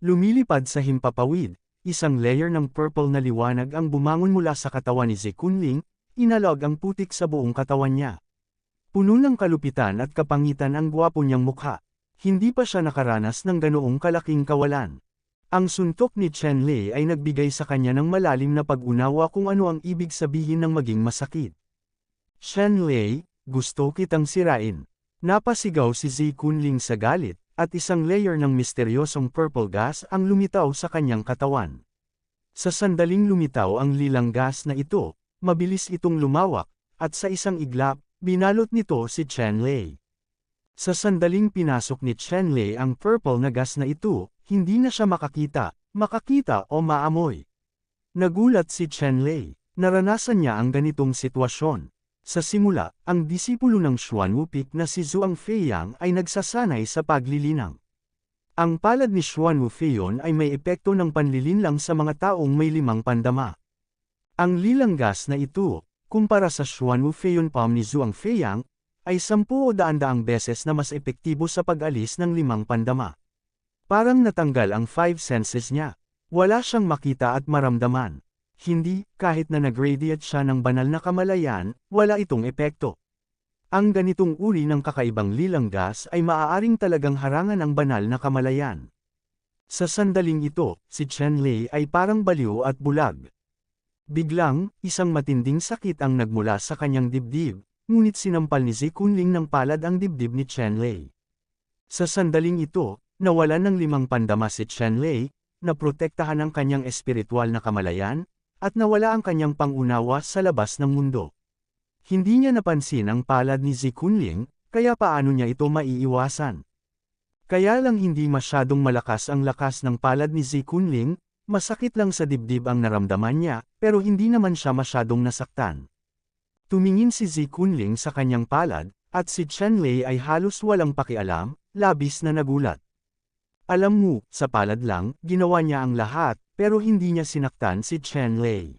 Lumilipad sa himpapawid, isang layer ng purple na liwanag ang bumangon mula sa katawan ni Zi Kunling, inalog ang putik sa buong katawan niya. Puno ng kalupitan at kapangitan ang gwapo niyang mukha. Hindi pa siya nakaranas ng ganoong kalaking kawalan. Ang suntok ni Chen Lei ay nagbigay sa kanya ng malalim na pag-unawa kung ano ang ibig sabihin ng maging masakit. Chen Lei, gusto kitang sirain. Napasigaw si Zi Kunling sa galit, at isang layer ng misteryosong purple gas ang lumitaw sa kanyang katawan. Sa sandaling lumitaw ang lilang gas na ito, mabilis itong lumawak, at sa isang iglap, binalot nito si Chen Lei. Sa sandaling pinasok ni Chen Lei ang purple na gas na ito, hindi na siya makakita o maamoy. Nagulat si Chen Lei. Naranasan niya ang ganitong sitwasyon. Sa simula, ang disipulo ng Xuan Wupik na si Zhuang Feiyang ay nagsasanay sa paglilinang. Ang palad ni Xuan Wufeiyon ay may epekto ng panlilinlang sa mga taong may 5 pandama. Ang lilang gas na ito, kumpara sa Xuan Wufeiyon palm ni Zhuang Feiyang, ay 10 o 100 beses na mas epektibo sa pag-alis ng 5 pandama. Parang natanggal ang 5 senses niya. Wala siyang makita at maramdaman. Hindi, kahit na nag-radiate siya ng banal na kamalayan, wala itong epekto. Ang ganitong uri ng kakaibang lilang gas ay maaaring talagang harangan ang banal na kamalayan. Sa sandaling ito, si Chen Lei ay parang baliw at bulag. Biglang, isang matinding sakit ang nagmula sa kanyang dibdib, ngunit sinampal ni Zi Kunling ng palad ang dibdib ni Chen Lei. Sa sandaling ito, nawalan ng 5 pandama si Chen Lei, na protektahan ang kanyang espiritual na kamalayan, at nawala ang kanyang pangunawa sa labas ng mundo. Hindi niya napansin ang palad ni Zi Kunling, kaya paano niya ito maiiwasan? Kaya lang hindi masyadong malakas ang lakas ng palad ni Zi Kunling, masakit lang sa dibdib ang naramdaman niya, pero hindi naman siya masyadong nasaktan. Tumingin si Zi Kunling sa kanyang palad, at si Chen Lei ay halos walang pakialam, labis na nagulat. Alam mo, sa palad lang, ginawa niya ang lahat, pero hindi niya sinaktan si Chen Lei.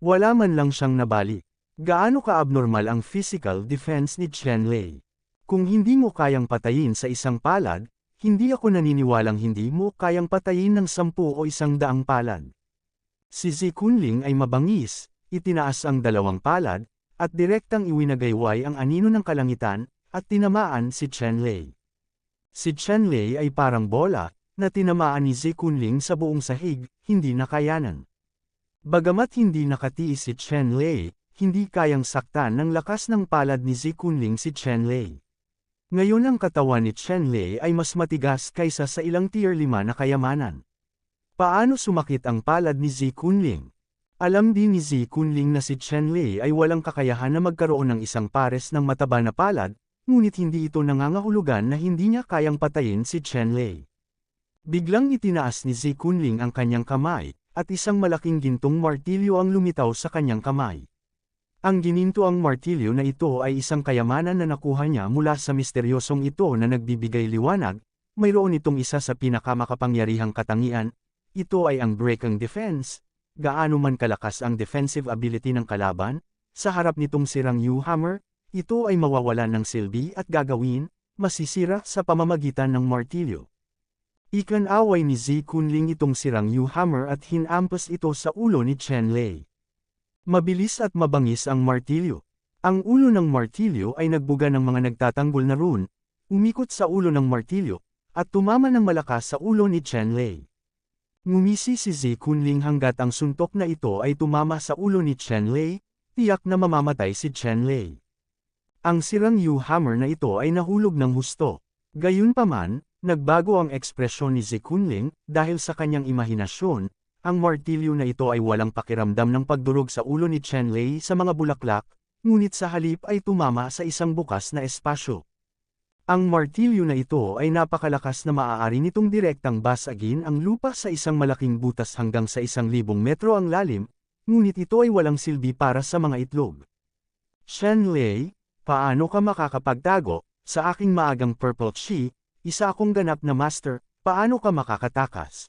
Wala man lang siyang nabali. Gaano ka-abnormal ang physical defense ni Chen Lei? Kung hindi mo kayang patayin sa isang palad, hindi ako naniniwalang hindi mo kayang patayin ng 10 o 100 palad. Si Zi Kunling ay mabangis, itinaas ang 2 palad, at direktang iwinagayway ang anino ng kalangitan, at tinamaan si Chen Lei. Si Chen Lei ay parang bola, na tinamaan ni Zi Kunling sa buong sahig, hindi nakayanan. Bagamat hindi nakatiis si Chen Lei, hindi kayang saktan ng lakas ng palad ni Zi Kunling si Chen Lei. Ngayon ang katawan ni Chen Lei ay mas matigas kaysa sa ilang tier 5 na kayamanan. Paano sumakit ang palad ni Zi Kunling? Alam din ni Zi Kunling na si Chen Lei ay walang kakayahan na magkaroon ng isang pares ng mataba na palad, ngunit hindi ito nangangahulugan na hindi niya kayang patayin si Chen Lei. Biglang itinaas ni Zi Kunling ang kanyang kamay, at isang malaking gintong martilyo ang lumitaw sa kanyang kamay. Ang ginintoang martilyo na ito ay isang kayamanan na nakuha niya mula sa misteryosong ito na nagbibigay liwanag, mayroon itong isa sa pinakamakapangyarihang katangian, ito ay ang breaking defense. Gaano man kalakas ang defensive ability ng kalaban, sa harap nitong sirang U-hammer, ito ay mawawalan ng silbi at gagawin, masisira sa pamamagitan ng martilyo. Ikan-away ni Zi Kunling itong sirang U-hammer at hinampas ito sa ulo ni Chen Lei. Mabilis at mabangis ang martilyo. Ang ulo ng martilyo ay nagbuga ng mga nagtatanggol na rune, umikot sa ulo ng martilyo, at tumama ng malakas sa ulo ni Chen Lei. Ngumisi si Zi Kunling hanggat ang suntok na ito ay tumama sa ulo ni Chen Lei, tiyak na mamamatay si Chen Lei. Ang sirang U-hammer na ito ay nahulog ng husto. Gayunpaman, nagbago ang ekspresyon ni Zi Kunling, dahil sa kanyang imahinasyon, ang martilyo na ito ay walang pakiramdam ng pagdurog sa ulo ni Chen Lei sa mga bulaklak, ngunit sa halip ay tumama sa isang bukas na espasyo. Ang martilyo na ito ay napakalakas na maaari nitong direktang basagin ang lupa sa isang malaking butas hanggang sa 1,000 metro ang lalim, ngunit ito ay walang silbi para sa mga itlog. Chen Lei, paano ka makakapagtago? Sa aking maagang purple chi, isa akong ganap na master, paano ka makakatakas?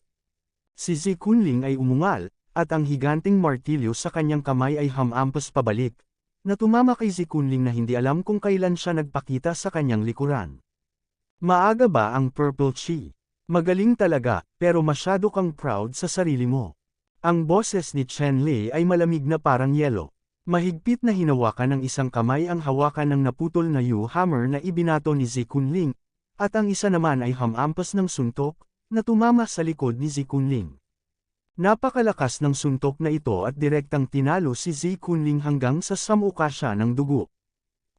Si Zi Kunling ay umungal, at ang higanting martilyo sa kanyang kamay ay hamampas pabalik, na tumama kay Zi Kunling na hindi alam kung kailan siya nagpakita sa kanyang likuran. Maaga ba ang purple chi? Magaling talaga, pero masyado kang proud sa sarili mo. Ang boses ni Chen Lei ay malamig na parang yelo. Mahigpit na hinawakan ng isang kamay ang hawakan ng naputol na U-hammer na ibinato ni Zi Kunling, at ang isa naman ay hamampas ng suntok, na tumama sa likod ni Zi Kunling. Napakalakas ng suntok na ito at direktang tinalo si Zi Kunling hanggang sa samuka siya ng dugo.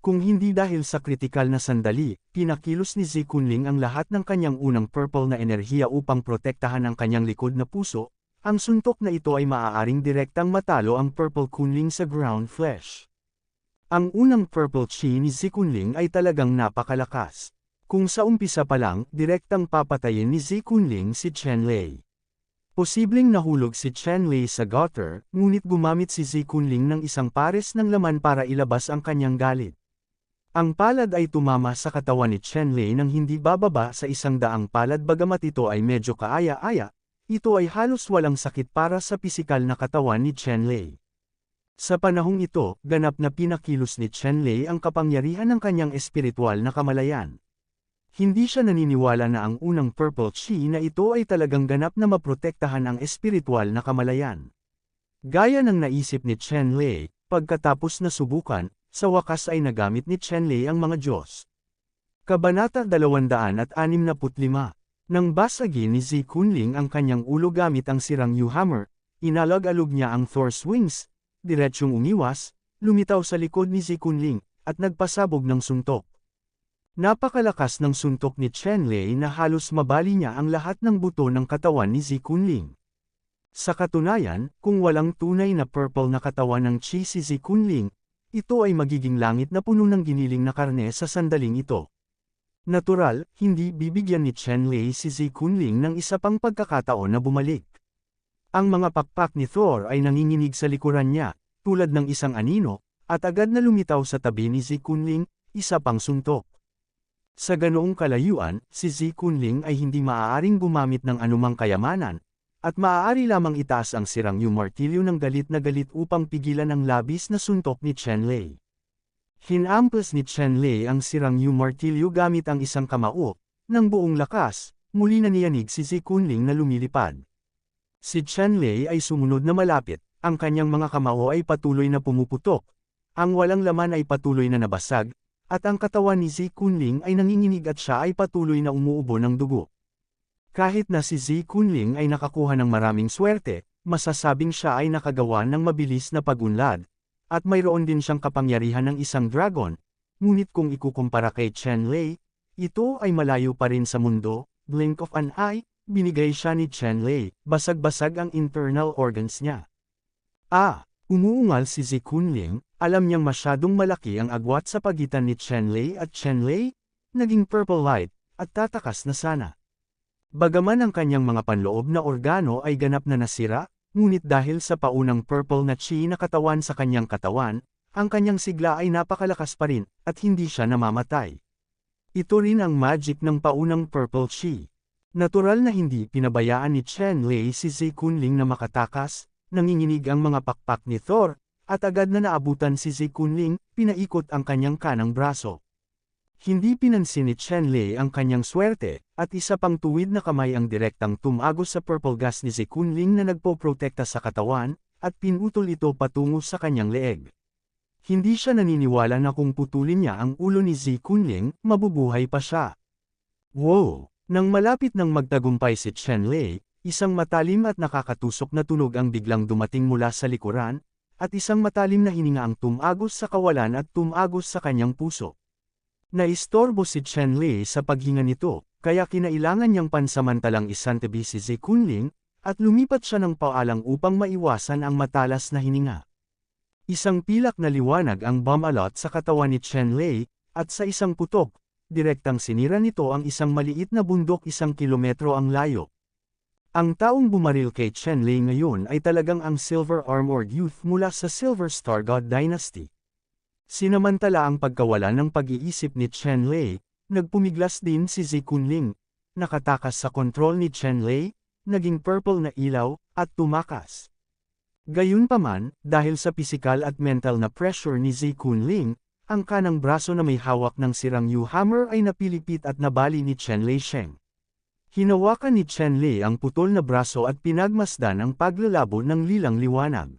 Kung hindi dahil sa kritikal na sandali, pinakilos ni Zi Kunling ang lahat ng kanyang unang purple na enerhiya upang protektahan ang kanyang likod na puso, ang suntok na ito ay maaaring direktang matalo ang purple Kunling sa ground flesh. Ang unang purple chi ni Zi Kunling ay talagang napakalakas. Kung sa umpisa pa lang, direktang papatayin ni Zi Kunling si Chen Lei. Posibleng nahulog si Chen Lei sa gutter, ngunit gumamit si Zi Kunling ng isang pares ng laman para ilabas ang kanyang galit. Ang palad ay tumama sa katawan ni Chen Lei nang hindi bababa sa 100 palad bagamat ito ay medyo kaaya-aya, ito ay halos walang sakit para sa pisikal na katawan ni Chen Lei. Sa panahong ito, ganap na pinakilos ni Chen Lei ang kapangyarihan ng kanyang espiritual na kamalayan. Hindi siya naniniwala na ang unang purple chi na ito ay talagang ganap na maprotektahan ang espiritual na kamalayan. Gaya ng naisip ni Chen Lei, pagkatapos na subukan, sa wakas ay nagamit ni Chen Lei ang mga Diyos. Kabanata 265. Nang basagin ni Zi Kunling ang kanyang ulo gamit ang sirang Yu Hammer, inalag-alog niya ang Thor's wings, diretsyong umiwas, lumitaw sa likod ni Zi Kunling, at nagpasabog ng suntok. Napakalakas ng suntok ni Chen Lei na halos mabali niya ang lahat ng buto ng katawan ni Zi Kunling. Sa katunayan, kung walang tunay na purple na katawan ng chi si Zi Kunling, ito ay magiging langit na puno ng giniling na karne sa sandaling ito. Natural, hindi bibigyan ni Chen Lei si Zi Kunling ng isa pang pagkakataon na bumalik. Ang mga pakpak ni Thor ay nanginginig sa likuran niya, tulad ng isang anino, at agad na lumitaw sa tabi ni Zi Kunling, isa pang suntok. Sa ganoong kalayuan, si Zi Kunling ay hindi maaaring gumamit ng anumang kayamanan, at maaari lamang itaas ang sirang Yu martilyo ng galit na galit upang pigilan ang labis na suntok ni Chen Lei. Hinampas ni Chen Lei ang sirang Yu martilyo gamit ang isang kamao, ng buong lakas, muli na niyanig si Zi Kunling na lumilipad. Si Chen Lei ay sumunod na malapit, ang kanyang mga kamao ay patuloy na pumuputok, ang walang laman ay patuloy na nabasag, at ang katawan ni Zi Kunling ay nanginginig at siya ay patuloy na umuubo ng dugo. Kahit na si Zi Kunling ay nakakuha ng maraming swerte, masasabing siya ay nakagawa ng mabilis na pag-unlad, at mayroon din siyang kapangyarihan ng isang dragon, ngunit kung ikukumpara kay Chen Lei, ito ay malayo pa rin sa mundo. Blink of an eye, binigay siya ni Chen Lei, basag-basag ang internal organs niya. Umuungal si Zi Kunling, alam niyang masyadong malaki ang agwat sa pagitan ni Chen Lei at Chen Lei, naging purple light, at tatakas na sana. Bagaman ang kanyang mga panloob na organo ay ganap na nasira, ngunit dahil sa paunang purple na chi na katawan sa kanyang katawan, ang kanyang sigla ay napakalakas pa rin, at hindi siya namamatay. Ito rin ang magic ng paunang purple chi. Natural na hindi pinabayaan ni Chen Lei si Zi Kunling na makatakas, nanginginig ang mga pakpak ni Thor, at agad na naabutan si Zi Kunling, pinaikot ang kanyang kanang braso. Hindi pinansin ni Chen Lei ang kanyang swerte, at isa pang tuwid na kamay ang direktang tumagos sa purple gas ni Zi Kunling na nagpoprotekta sa katawan, at pinutol ito patungo sa kanyang leeg. Hindi siya naniniwala na kung putulin niya ang ulo ni Zi Kunling, mabubuhay pa siya. Wow! Nang malapit nang magtagumpay si Chen Lei, isang matalim at nakakatusok na tunog ang biglang dumating mula sa likuran, at isang matalim na hininga ang tumagos sa kawalan at tumagos sa kanyang puso. Naistorbo si Chen Lei sa paghinga nito, kaya kinailangan niyang pansamantalang isantabi si Zi Kunling, at lumipat siya ng paalang upang maiwasan ang matalas na hininga. Isang pilak na liwanag ang bumalot sa katawan ni Chen Lei, at sa isang putok, direktang sinira nito ang isang maliit na bundok 1 kilometro ang layo. Ang taong bumaril kay Chen Lei ngayon ay talagang ang Silver Armored Youth mula sa Silver Star God Dynasty. Sinamantala ang pagkawala ng pag-iisip ni Chen Lei, nagpumiglas din si Zi Kunling, nakatakas sa kontrol ni Chen Lei, naging purple na ilaw, at tumakas. Gayunpaman, dahil sa pisikal at mental na pressure ni Zi Kunling, ang kanang braso na may hawak ng sirang Yu Hammer ay napilipit at nabali ni Chen Lei Sheng. Hinawakan ni Chen Lei ang putol na braso at pinagmasdan ang paglalabo ng lilang liwanag.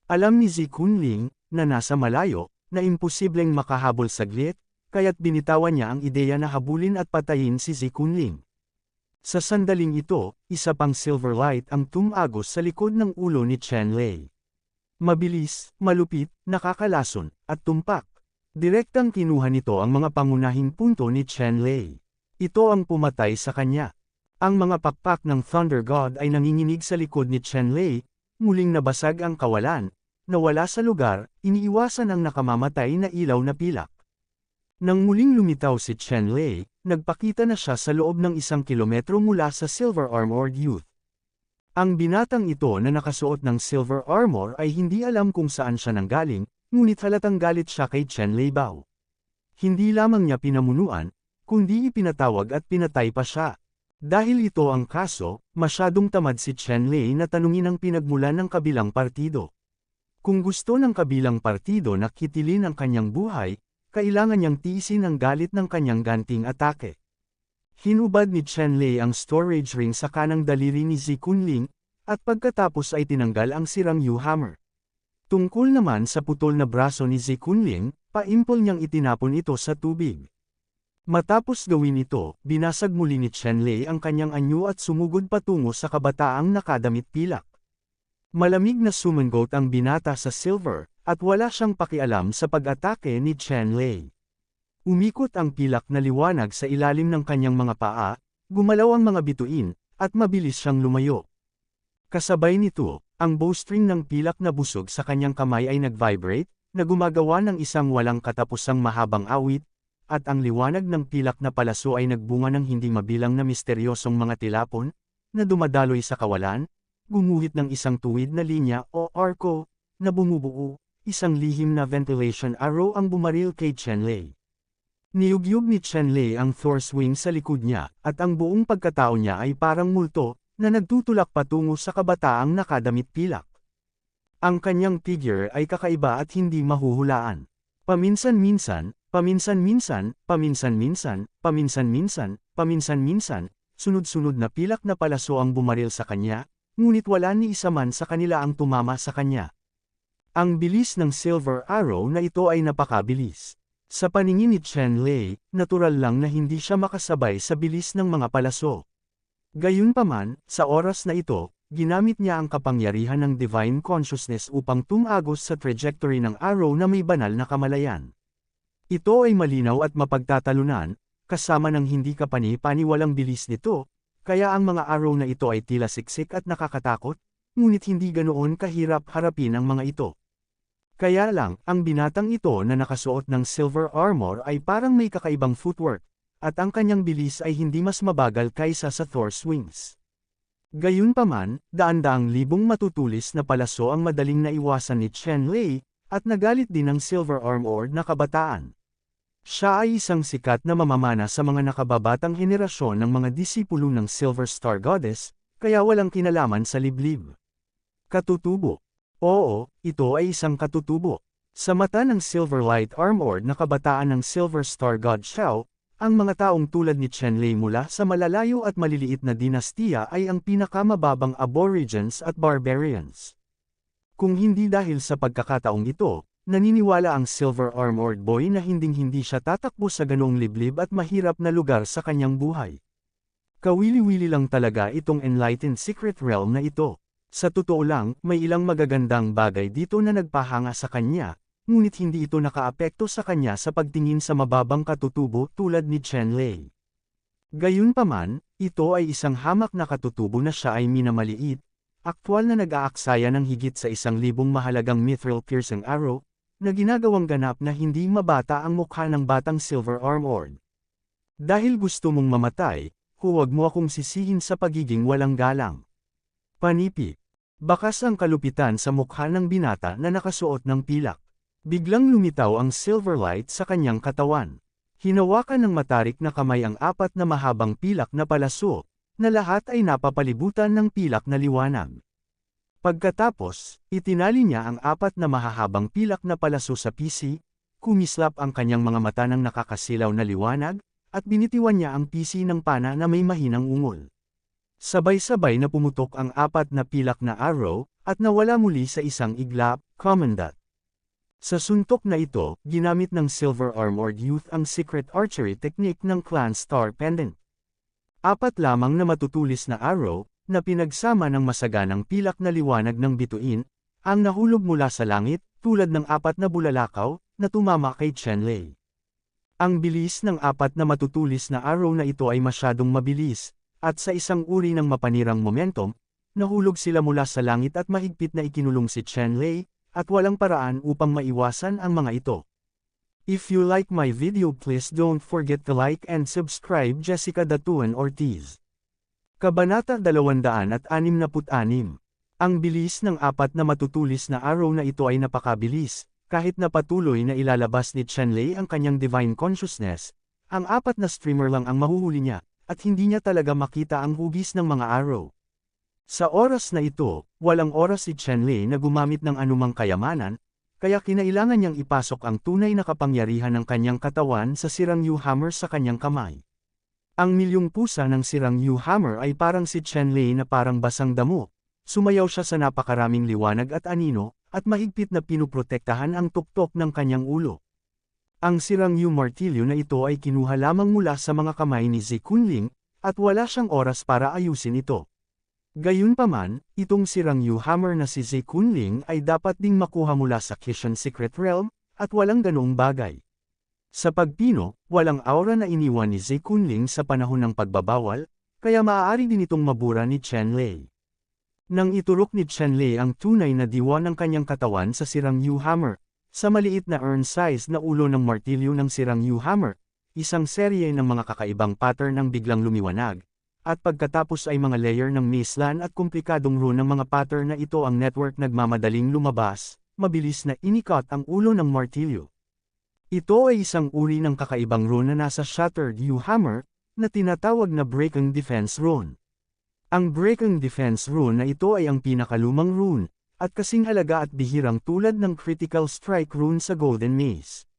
Alam ni Zi Kunling, na nasa malayo, na imposibleng makahabol saglit, kaya't binitawan niya ang ideya na habulin at patayin si Zi Kunling. Sa sandaling ito, isa pang silver light ang tumagos sa likod ng ulo ni Chen Lei. Mabilis, malupit, nakakalason, at tumpak. Direktang kinuha nito ang mga pangunahing punto ni Chen Lei. Ito ang pumatay sa kanya. Ang mga pakpak ng Thunder God ay nanginginig sa likod ni Chen Lei, muling nabasag ang kawalan, nawala sa lugar, iniiwasan ang nakamamatay na ilaw na pilak. Nang muling lumitaw si Chen Lei, nagpakita na siya sa loob ng 1 kilometro mula sa Silver Armored Youth. Ang binatang ito na nakasuot ng silver armor ay hindi alam kung saan siya nanggaling, ngunit halatang galit siya kay Chen Lei Bao. Hindi lamang niya pinamunuan, kundi ipinatawag at pinatay pa siya. Dahil ito ang kaso, masyadong tamad si Chen Lei na tanungin ang pinagmulan ng kabilang partido. Kung gusto ng kabilang partido na kitilin ang kanyang buhay, kailangan niyang tiisin ang galit ng kanyang ganting atake. Hinubad ni Chen Lei ang storage ring sa kanang daliri ni Zi Kunling, at pagkatapos ay tinanggal ang sirang Yu Hammer. Tungkol naman sa putol na braso ni Zi Kunling, paimpol niyang itinapon ito sa tubig. Matapos gawin ito, binasag muli ni Chen Lei ang kanyang anyo at sumugod patungo sa kabataang nakadamit pilak. Malamig na sumangot ang binata sa silver, at wala siyang pakialam sa pag-atake ni Chen Lei. Umikot ang pilak na liwanag sa ilalim ng kanyang mga paa, gumalaw ang mga bituin, at mabilis siyang lumayo. Kasabay nito, ang bowstring ng pilak na busog sa kanyang kamay ay nag-vibrate, na gumagawa ng isang walang katapusang mahabang awit, at ang liwanag ng pilak na palaso ay nagbunga ng hindi mabilang na misteryosong mga tilapon, na dumadaloy sa kawalan, gumuhit ng isang tuwid na linya o arco, na bumubuo, isang lihim na ventilation arrow ang bumaril kay Chen Lei. Niyugyug ni Chen Lei ang Thor's wing sa likod niya, at ang buong pagkatao niya ay parang multo, na nagtutulak patungo sa kabataang nakadamit pilak. Ang kanyang figure ay kakaiba at hindi mahuhulaan. Paminsan-minsan, paminsan-minsan, paminsan-minsan, paminsan-minsan, paminsan-minsan, sunod-sunod na pilak na palaso ang bumaril sa kanya, ngunit wala ni isa man sa kanila ang tumama sa kanya. Ang bilis ng silver arrow na ito ay napakabilis. Sa paningin ni Chen Lei, natural lang na hindi siya makasabay sa bilis ng mga palaso. Gayunpaman, sa oras na ito, ginamit niya ang kapangyarihan ng Divine Consciousness upang tumagos sa trajectory ng arrow na may banal na kamalayan. Ito ay malinaw at mapagtatalunan, kasama ng hindi kapani-paniwalang bilis nito, kaya ang mga arrow na ito ay tila siksik at nakakatakot, ngunit hindi ganoon kahirap harapin ang mga ito. Kaya lang, ang binatang ito na nakasuot ng silver armor ay parang may kakaibang footwork, at ang kanyang bilis ay hindi mas mabagal kaysa sa Thor's wings. Gayunpaman, daan-daang libong matutulis na palaso ang madaling naiwasan ni Chen Lei, at nagalit din ang silver armored na kabataan. Siya ay isang sikat na mamamana sa mga nakababatang henerasyon ng mga disipulo ng Silver Star Goddess, kaya walang kinalaman sa liblib. Katutubo. Oo, ito ay isang katutubo. Sa mata ng Silver Light Armored na kabataan ng Silver Star God Xiao, ang mga taong tulad ni Chen Lei mula sa malalayo at maliliit na dinastiya ay ang pinakamababang aborigines at barbarians. Kung hindi dahil sa pagkakataong ito, naniniwala ang Silver Armored Boy na hinding-hindi siya tatakbo sa ganoong liblib at mahirap na lugar sa kanyang buhay. Kawili-wili lang talaga itong Enlightened Secret Realm na ito. Sa totoo lang, may ilang magagandang bagay dito na nagpahanga sa kanya, ngunit hindi ito nakaapekto sa kanya sa pagtingin sa mababang katutubo tulad ni Chen Lei. Gayunpaman, ito ay isang hamak na katutubo na siya ay minamaliit, aktwal na nag-aaksaya ng higit sa 1,000 mahalagang mithril-piercing arrow, na ginagawang ganap na hindi mabata ang mukha ng batang Silver Armored. Dahil gusto mong mamatay, huwag mo akong sisihin sa pagiging walang galang. Panipi. Bakas ang kalupitan sa mukha ng binata na nakasuot ng pilak. Biglang lumitaw ang silver light sa kanyang katawan. Hinawakan ng matarik na kamay ang 4 na mahabang pilak na palaso, na lahat ay napapalibutan ng pilak na liwanag. Pagkatapos, itinali niya ang 4 na mahahabang pilak na palaso sa PC, kumislap ang kanyang mga mata ng nakakasilaw na liwanag, at binitiwan niya ang PC ng pana na may mahinang ungol. Sabay-sabay na pumutok ang 4 na pilak na arrow, at nawala muli sa isang iglap, Commandant. Sa suntok na ito, ginamit ng Silver Armored Youth ang secret archery technique ng Clan Star Pendant. Apat lamang na matutulis na arrow, na pinagsama ng masaganang pilak na liwanag ng bituin, ang nahulog mula sa langit, tulad ng apat na bulalakaw, na tumama kay Chenlei. Ang bilis ng apat na matutulis na arrow na ito ay masyadong mabilis, at sa isang uri ng mapanirang momentum, nahulog sila mula sa langit at mahigpit na ikinulong si Chenlei, at walang paraan upang maiwasan ang mga ito. If you like my video, please don't forget to like and subscribe. Jessica Datuan Ortiz. Kabanata 266. Ang bilis ng apat na matutulis na arrow na ito ay napakabilis, kahit na patuloy na ilalabas ni Chenlei ang kanyang divine consciousness, ang apat na streamer lang ang mahuhuli niya, at hindi niya talaga makita ang hugis ng mga arrow. Sa oras na ito, walang oras si Chenlei na gumamit ng anumang kayamanan, kaya kinailangan niyang ipasok ang tunay na kapangyarihan ng kanyang katawan sa sirang Yu Hammer sa kanyang kamay. Ang milyong pusa ng sirang Yu Hammer ay parang si Chenlei na parang basang damo, sumayaw siya sa napakaraming liwanag at anino, at mahigpit na pinuprotektahan ang tuktok ng kanyang ulo. Ang sirang Yu martilyo na ito ay kinuha lamang mula sa mga kamay ni Zi Kunling, at wala siyang oras para ayusin ito. Gayunpaman, itong sirang Yu Hammer na si Zi Kunling ay dapat ding makuha mula sa Kishan Secret Realm, at walang ganoong bagay. Sa pagpino, walang aura na iniwan ni Zi Kunling sa panahon ng pagbabawal, kaya maaari din itong mabura ni Chenlei. Nang iturok ni Chenlei ang tunay na diwa ng kanyang katawan sa sirang Yu Hammer, sa maliit na urn-size na ulo ng martilyo ng sirang Yu Hammer, isang serye ng mga kakaibang pattern ang biglang lumiwanag. At pagkatapos ay mga layer ng mislan at komplikadong rune ng mga pattern na ito ang network nagmamadaling lumabas, mabilis na inikot ang ulo ng martilyo. Ito ay isang uri ng kakaibang rune na nasa Shattered Yu Hammer, na tinatawag na Breaking Defense Rune. Ang Breaking Defense Rune na ito ay ang pinakalumang rune, at kasing halaga at bihirang tulad ng Critical Strike Rune sa Golden Maze.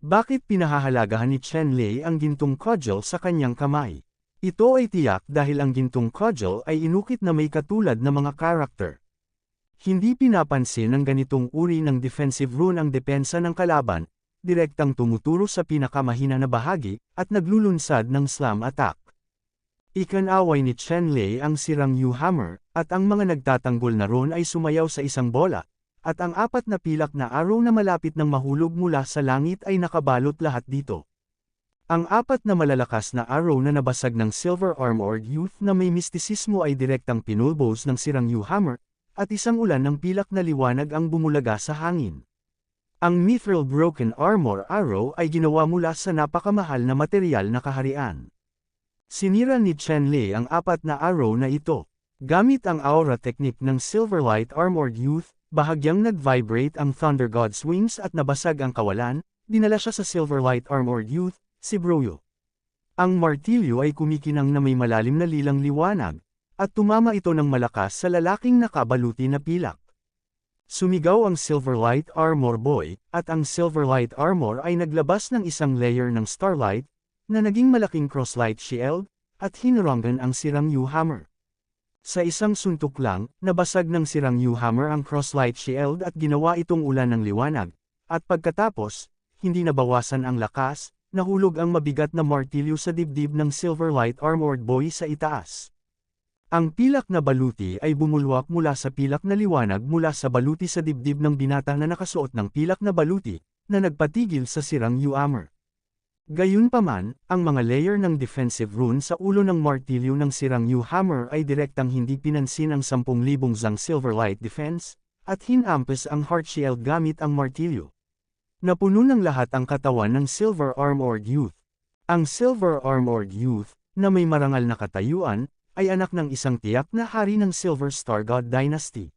Bakit pinahahalagahan ni Chenlei ang gintong cudgel sa kanyang kamay? Ito ay tiyak dahil ang gintong cudgel ay inukit na may katulad na mga karakter. Hindi pinapansin ng ganitong uri ng defensive rune ang depensa ng kalaban, direktang tumuturo sa pinakamahina na bahagi, at naglulunsad ng slam attack. Ikinaway ni Chenlei ang sirang Yu Hammer, at ang mga nagtatanggol na rune ay sumayaw sa isang bola, at ang apat na pilak na arrow na malapit ng mahulog mula sa langit ay nakabalot lahat dito. Ang apat na malalakas na arrow na nabasag ng Silver Armored Youth na may mistisismo ay direktang pinulbos ng sirang Yu Hammer, at isang ulan ng pilak na liwanag ang bumulaga sa hangin. Ang Mithril Broken Armor Arrow ay ginawa mula sa napakamahal na material na kaharian. Sinira ni Chenlei ang apat na arrow na ito. Gamit ang aura technique ng Silverlight Armored Youth, bahagyang nag-vibrate ang Thunder God's wings at nabasag ang kawalan, dinala siya sa Silverlight Armored Youth, si Broyo. Ang martilyo ay kumikinang na may malalim na lilang liwanag, at tumama ito ng malakas sa lalaking nakabaluti na pilak. Sumigaw ang Silverlight Armor Boy, at ang Silverlight Armor ay naglabas ng isang layer ng starlight, na naging malaking crosslight shield, at hinuranggan ang sirang Yu Hammer. Sa isang suntok lang, nabasag ng sirang Yu Hammer ang crosslight shield at ginawa itong ulan ng liwanag, at pagkatapos, hindi nabawasan ang lakas, nahulog ang mabigat na martilyo sa dibdib ng Silverlight Armored Boy sa itaas. Ang pilak na baluti ay bumulwak mula sa pilak na liwanag mula sa baluti sa dibdib ng binata na nakasuot ng pilak na baluti, na nagpatigil sa sirang Yu Hammer. Gayunpaman, ang mga layer ng defensive rune sa ulo ng martilyo ng sirang Yu Hammer ay direktang hindi pinansin ang 10,000 zang Silverlight Defense, at hinampas ang Heart Shield gamit ang martilyo. Napuno ng lahat ang katawan ng Silver Armored Youth. Ang Silver Armored Youth, na may marangal na katayuan, ay anak ng isang tiyak na hari ng Silver Star God Dynasty.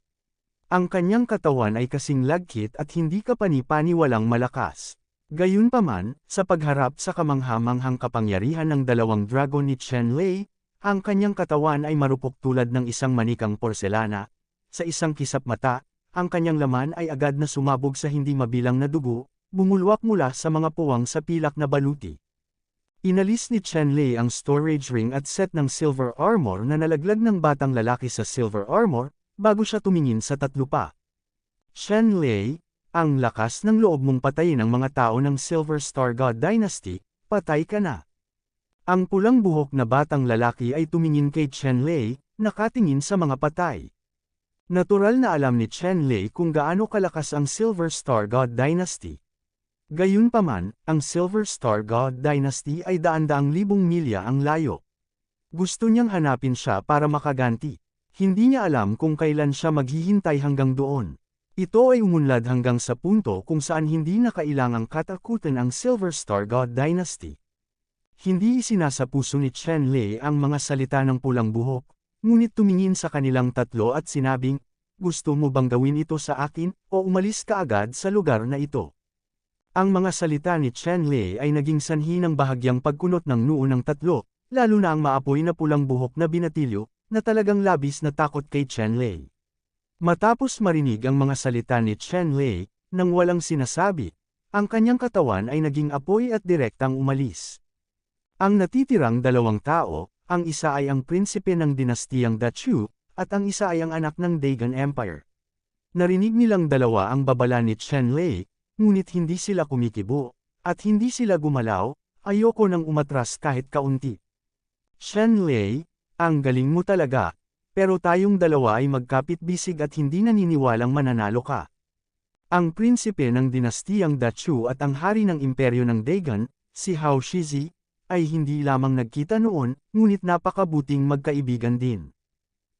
Ang kanyang katawan ay kasing lagkit at hindi kapani-paniwalang malakas. Gayunpaman, sa pagharap sa kamangha-manghang kapangyarihan ng dalawang dragon ni Chenlei, ang kanyang katawan ay marupok tulad ng isang manikang porselana. Sa isang kisap mata, ang kanyang laman ay agad na sumabog sa hindi mabilang na dugo, bumulwak mula sa mga puwang sa pilak na baluti. Inalis ni Chenlei ang storage ring at set ng silver armor na nalaglag ng batang lalaki sa silver armor, bago siya tumingin sa tatlo pa. Chenlei, Ang lakas ng loob mong patayin ang mga tao ng Silver Star God Dynasty, patay ka na. Ang pulang buhok na batang lalaki ay tumingin kay Chen Lei, nakatingin sa mga patay. Natural na alam ni Chen Lei kung gaano kalakas ang Silver Star God Dynasty. Gayunpaman, ang Silver Star God Dynasty ay daan-daang libong milya ang layo. Gusto niyang hanapin siya para makaganti. Hindi niya alam kung kailan siya maghihintay hanggang doon. Ito ay umunlad hanggang sa punto kung saan hindi na kailangang katakutan ang Silver Star God Dynasty. Hindi isinasa puso ni Chen Lei ang mga salita ng pulang buhok, ngunit tumingin sa kanilang tatlo at sinabing, "Gusto mo bang gawin ito sa akin, o umalis ka agad sa lugar na ito?" Ang mga salita ni Chen Lei ay naging sanhi ng bahagyang pagkunot ng noo ng tatlo, lalo na ang maapoy na pulang buhok na binatilyo, na talagang labis na takot kay Chen Lei. Matapos marinig ang mga salita ni Chen Lei, nang walang sinasabi, ang kanyang katawan ay naging apoy at direktang umalis. Ang natitirang dalawang tao, ang isa ay ang prinsipe ng dinastiyang Dachu, at ang isa ay ang anak ng Dagon Empire. Narinig nilang dalawa ang babala ni Chen Lei, ngunit hindi sila kumikibo, at hindi sila gumalaw, ayoko nang umatras kahit kaunti. Chen Lei, ang galing mo talaga, pero tayong dalawa ay magkapit-bisig at hindi naniniwalang mananalo ka. Ang prinsipe ng dinastiyang Dachu at ang hari ng imperyo ng Dagon, si Hao Shizi, ay hindi lamang nagkita noon, ngunit napakabuting magkaibigan din.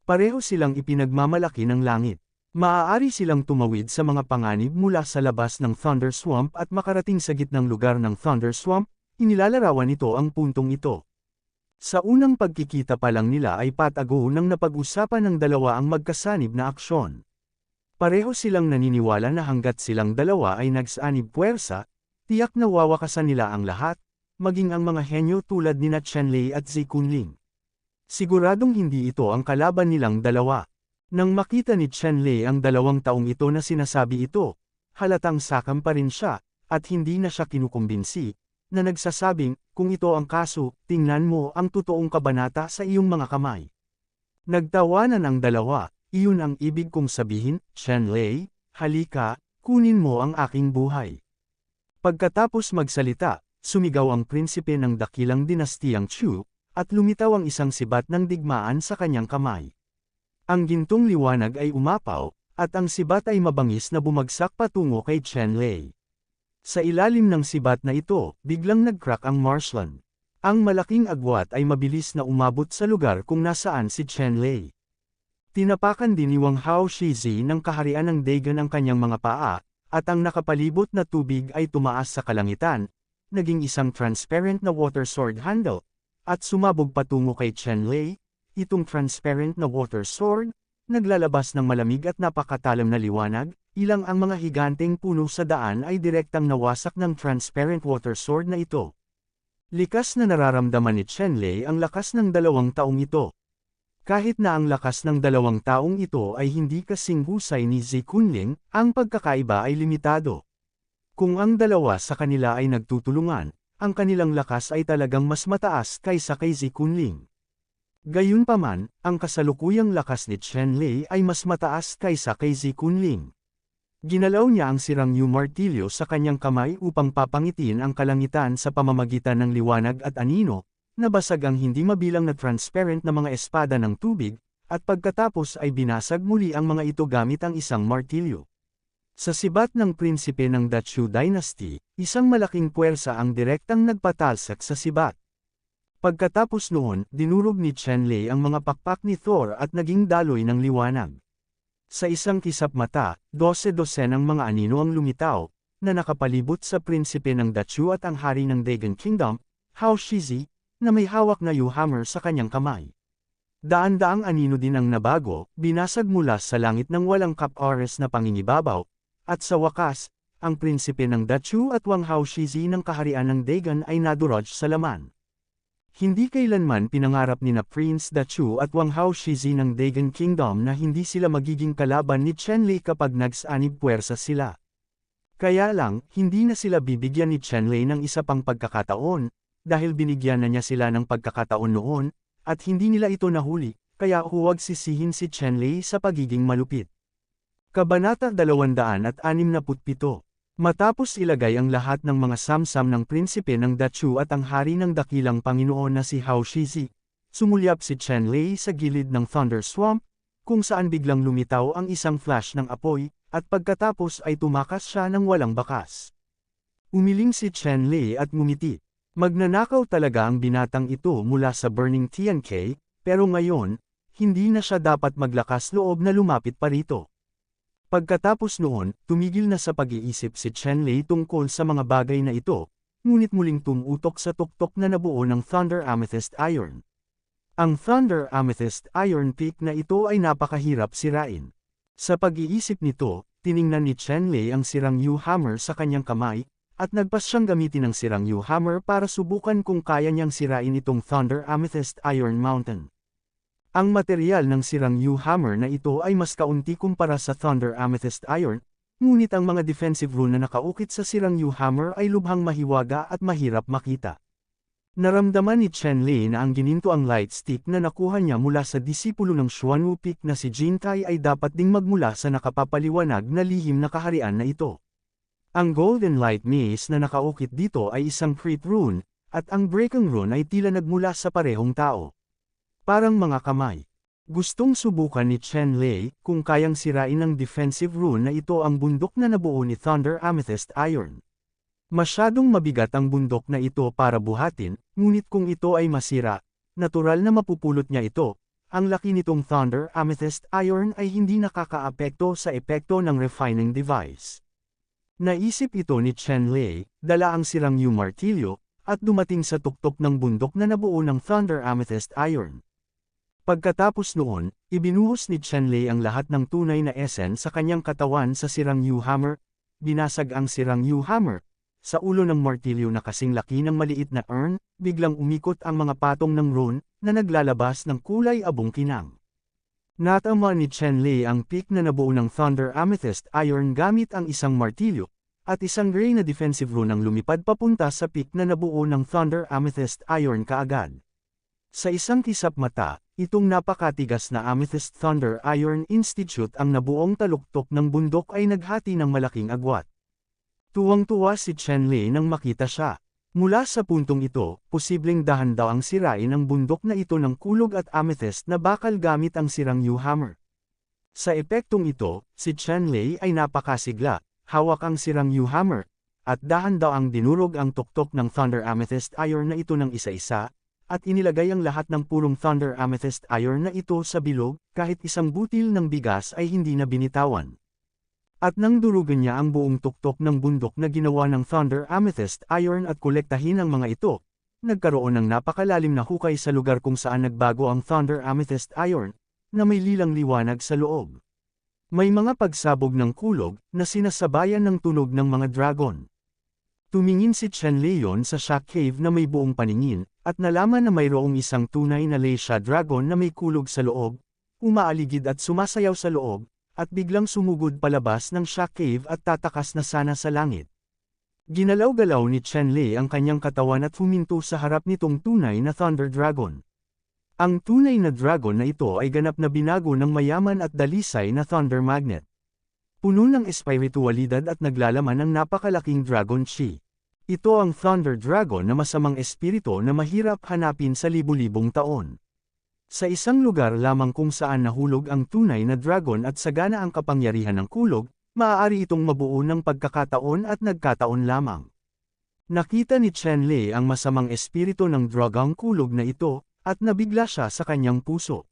Pareho silang ipinagmamalaki ng langit. Maaari silang tumawid sa mga panganib mula sa labas ng Thunder Swamp at makarating sa gitnang lugar ng Thunder Swamp, inilalarawan nito ang puntong ito. Sa unang pagkikita pa lang nila ay patago nang napag-usapan ng dalawa ang magkasanib na aksyon. Pareho silang naniniwala na hanggat silang dalawa ay nagsanib puwersa, tiyak na wawakasan nila ang lahat, maging ang mga henyo tulad nina Chen Lei at Zi Kunling. Siguradong hindi ito ang kalaban nilang dalawa. Nang makita ni Chen Lei ang 2 taong ito na sinasabi ito, halatang sakam pa rin siya, at hindi na siya kinukumbinsi, na nagsasabing, kung ito ang kaso, tingnan mo ang totoong kabanata sa iyong mga kamay. Nagtawanan ang dalawa, iyon ang ibig kong sabihin, Chen Lei, halika, kunin mo ang aking buhay. Pagkatapos magsalita, sumigaw ang prinsipe ng dakilang dinastiyang Chu, at lumitaw ang isang sibat ng digmaan sa kanyang kamay. Ang gintong liwanag ay umapaw, at ang sibat ay mabangis na bumagsak patungo kay Chen Lei. Sa ilalim ng sibat na ito, biglang nag-crack ang marshland. Ang malaking agwat ay mabilis na umabot sa lugar kung nasaan si Chen Lei. Tinapakan din ni Wang Hao Shizi ng kaharian ng Dagon ang kanyang mga paa, at ang nakapalibot na tubig ay tumaas sa kalangitan, naging isang transparent na water sword handle, at sumabog patungo kay Chen Lei. Itong transparent na water sword, naglalabas ng malamig at napakatalam na liwanag, ilang ang mga higanteng puno sa daan ay direktang nawasak ng transparent water sword na ito. Likas na nararamdaman ni Chen Lei ang lakas ng 2 taong ito. Kahit na ang lakas ng 2 taong ito ay hindi kasing husay ni Zi Kunling, ang pagkakaiba ay limitado. Kung ang dalawa sa kanila ay nagtutulungan, ang kanilang lakas ay talagang mas mataas kaysa kay Zi Kunling. Gayunpaman, ang kasalukuyang lakas ni Chen Lei ay mas mataas kaysa kay Zi Kunling. Ginalaw niya ang sirang Yu martilyo sa kanyang kamay upang papangitin ang kalangitan sa pamamagitan ng liwanag at anino, nabasag ang hindi mabilang na transparent na mga espada ng tubig, at pagkatapos ay binasag muli ang mga ito gamit ang isang martilyo. Sa sibat ng prinsipe ng Dachu Dynasty, isang malaking puwersa ang direktang nagpatalsak sa sibat. Pagkatapos noon, dinurog ni Chen Lei ang mga pakpak ni Thor at naging daloy ng liwanag. Sa isang kisap mata, 12 ng mga anino ang lumitaw, na nakapalibot sa prinsipe ng Dachu at ang hari ng Dagon Kingdom, Hao Shizi, na may hawak na Yu hammer sa kanyang kamay. Daan-daang anino din ang nabago, binasag mula sa langit ng walang kap-oras na pangingibabaw, at sa wakas, ang prinsipe ng Dachu at Wang Hao Shizi ng kaharian ng Dagon ay nadurog sa laman. Hindi kailanman pinangarap ni na Prince Dachu at Wang Hao Shizi ng Dagon Kingdom na hindi sila magiging kalaban ni Chen Lei kapag nagsanib puwersa sila. Kaya lang, hindi na sila bibigyan ni Chen Lei ng isa pang pagkakataon, dahil binigyan na niya sila ng pagkakataon noon, at hindi nila ito nahuli, kaya huwag sisihin si Chen Lei sa pagiging malupit. Kabanata 267. Matapos ilagay ang lahat ng mga samsam ng prinsipe ng Dachu at ang hari ng dakilang Panginoon na si Hao Shizi, sumulyap si Chen Lei sa gilid ng Thunder Swamp, kung saan biglang lumitaw ang isang flash ng apoy, at pagkatapos ay tumakas siya ng walang bakas. Umiling si Chen Lei at ngumiti. Magnanakaw talaga ang binatang ito mula sa Burning TNK, pero ngayon, hindi na siya dapat maglakas loob na lumapit pa rito. Pagkatapos noon, tumigil na sa pag-iisip si Chen Lei tungkol sa mga bagay na ito, ngunit muling tumutok sa tuktok na nabuo ng Thunder Amethyst Iron. Ang Thunder Amethyst Iron Peak na ito ay napakahirap sirain. Sa pag-iisip nito, tiningnan ni Chen Lei ang sirang Yu Hammer sa kanyang kamay, at nagpas siyang gamitin ang sirang Yu Hammer para subukan kung kaya niyang sirain itong Thunder Amethyst Iron Mountain. Ang material ng sirang Yu Hammer na ito ay mas kaunti kumpara sa Thunder Amethyst Iron, ngunit ang mga defensive rune na nakaukit sa sirang Yu Hammer ay lubhang mahiwaga at mahirap makita. Naramdaman ni Chen Lei na ang gininto ang light stick na nakuha niya mula sa disipulo ng Xuanwu Peak na si Jin Kai ay dapat ding magmula sa nakapapaliwanag na lihim na kaharian na ito. Ang Golden Light Mace na nakaukit dito ay isang crit rune, at ang Breaking Rune ay tila nagmula sa parehong tao. Parang mga kamay. Gustong subukan ni Chen Lei kung kayang sirain ng defensive rune na ito ang bundok na nabuo ni Thunder Amethyst Iron. Masyadong mabigat ang bundok na ito para buhatin, ngunit kung ito ay masira, natural na mapupulot niya ito. Ang laki nitong Thunder Amethyst Iron ay hindi nakakaapekto sa epekto ng refining device. Naisip ito ni Chen Lei, dala ang sirang Yu Martilyo, at dumating sa tuktok ng bundok na nabuo ng Thunder Amethyst Iron. Pagkatapos noon, ibinuhos ni Chen Lei ang lahat ng tunay na essence sa kanyang katawan sa sirang Yu Hammer, binasag ang sirang Yu Hammer. Sa ulo ng martilyo na kasing laki ng maliit na urn, biglang umikot ang mga patong ng rune, na naglalabas ng kulay abong kinang. Natama ni Chen Lei ang peak na nabuo ng Thunder Amethyst Iron gamit ang isang martilyo, at isang gray na defensive rune ang lumipad papunta sa peak na nabuo ng Thunder Amethyst Iron kaagad. Sa isang kisap mata, itong napakatigas na Amethyst Thunder Iron Institute ang nabuong taluktok ng bundok ay naghati ng malaking agwat. Tuwang-tuwa si Chen Lei nang makita siya. Mula sa puntong ito, posibleng dahan daw ang sirain ang bundok na ito ng kulog at amethyst na bakal gamit ang sirang Yu Hammer. Sa epektong ito, si Chen Lei ay napakasigla, hawak ang sirang Yu Hammer, at dahan daw ang dinurog ang tuktok ng Thunder Amethyst Iron na ito ng isa-isa, at inilagay ang lahat ng purong Thunder Amethyst Iron na ito sa bilog, kahit isang butil ng bigas ay hindi na binitawan. At nang durugan niya ang buong tuktok ng bundok na ginawa ng Thunder Amethyst Iron at kolektahin ang mga ito, nagkaroon ng napakalalim na hukay sa lugar kung saan nagbago ang Thunder Amethyst Iron, na may lilang liwanag sa loob. May mga pagsabog ng kulog, na sinasabayan ng tunog ng mga dragon. Tumingin si Chen Lei sa Shock Cave na may buong paningin, at nalaman na mayroong isang tunay na Leisha Dragon na may kulog sa loob, umaaligid at sumasayaw sa loob, at biglang sumugod palabas ng Shock Cave at tatakas na sana sa langit. Ginalaw-galaw ni Chen Lei ang kanyang katawan at huminto sa harap nitong tunay na Thunder Dragon. Ang tunay na dragon na ito ay ganap na binago ng mayaman at dalisay na Thunder Magnet. Puno ng espiritualidad at naglalaman ng napakalaking Dragon Chi. Ito ang Thunder Dragon na masamang espiritu na mahirap hanapin sa libu-libong taon. Sa isang lugar lamang kung saan nahulog ang tunay na dragon at sagana ang kapangyarihan ng kulog, maaari itong mabuo ng pagkakataon at nagkataon lamang. Nakita ni Chen Lei ang masamang espiritu ng dragang kulog na ito, at nabigla siya sa kanyang puso.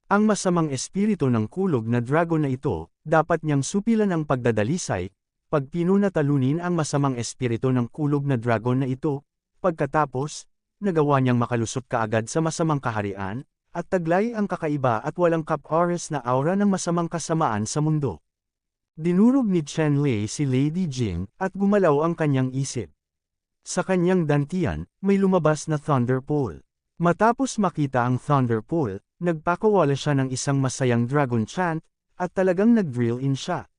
Ang masamang espiritu ng kulog na dragon na ito, dapat niyang supilan ang pagdadalisay, pag pinunatalunin ang masamang espiritu ng kulog na dragon na ito, pagkatapos, nagawa niyang makalusot kaagad sa masamang kaharian, at taglay ang kakaiba at walang kapores na aura ng masamang kasamaan sa mundo. Dinurog ni Chen Lei si Lady Jing, at gumalaw ang kanyang isip. Sa kanyang dantian, may lumabas na Thunder Pole. Matapos makita ang Thunder Pole, nagpakawala siya ng isang masayang dragon chant, at talagang nag-drill in siya.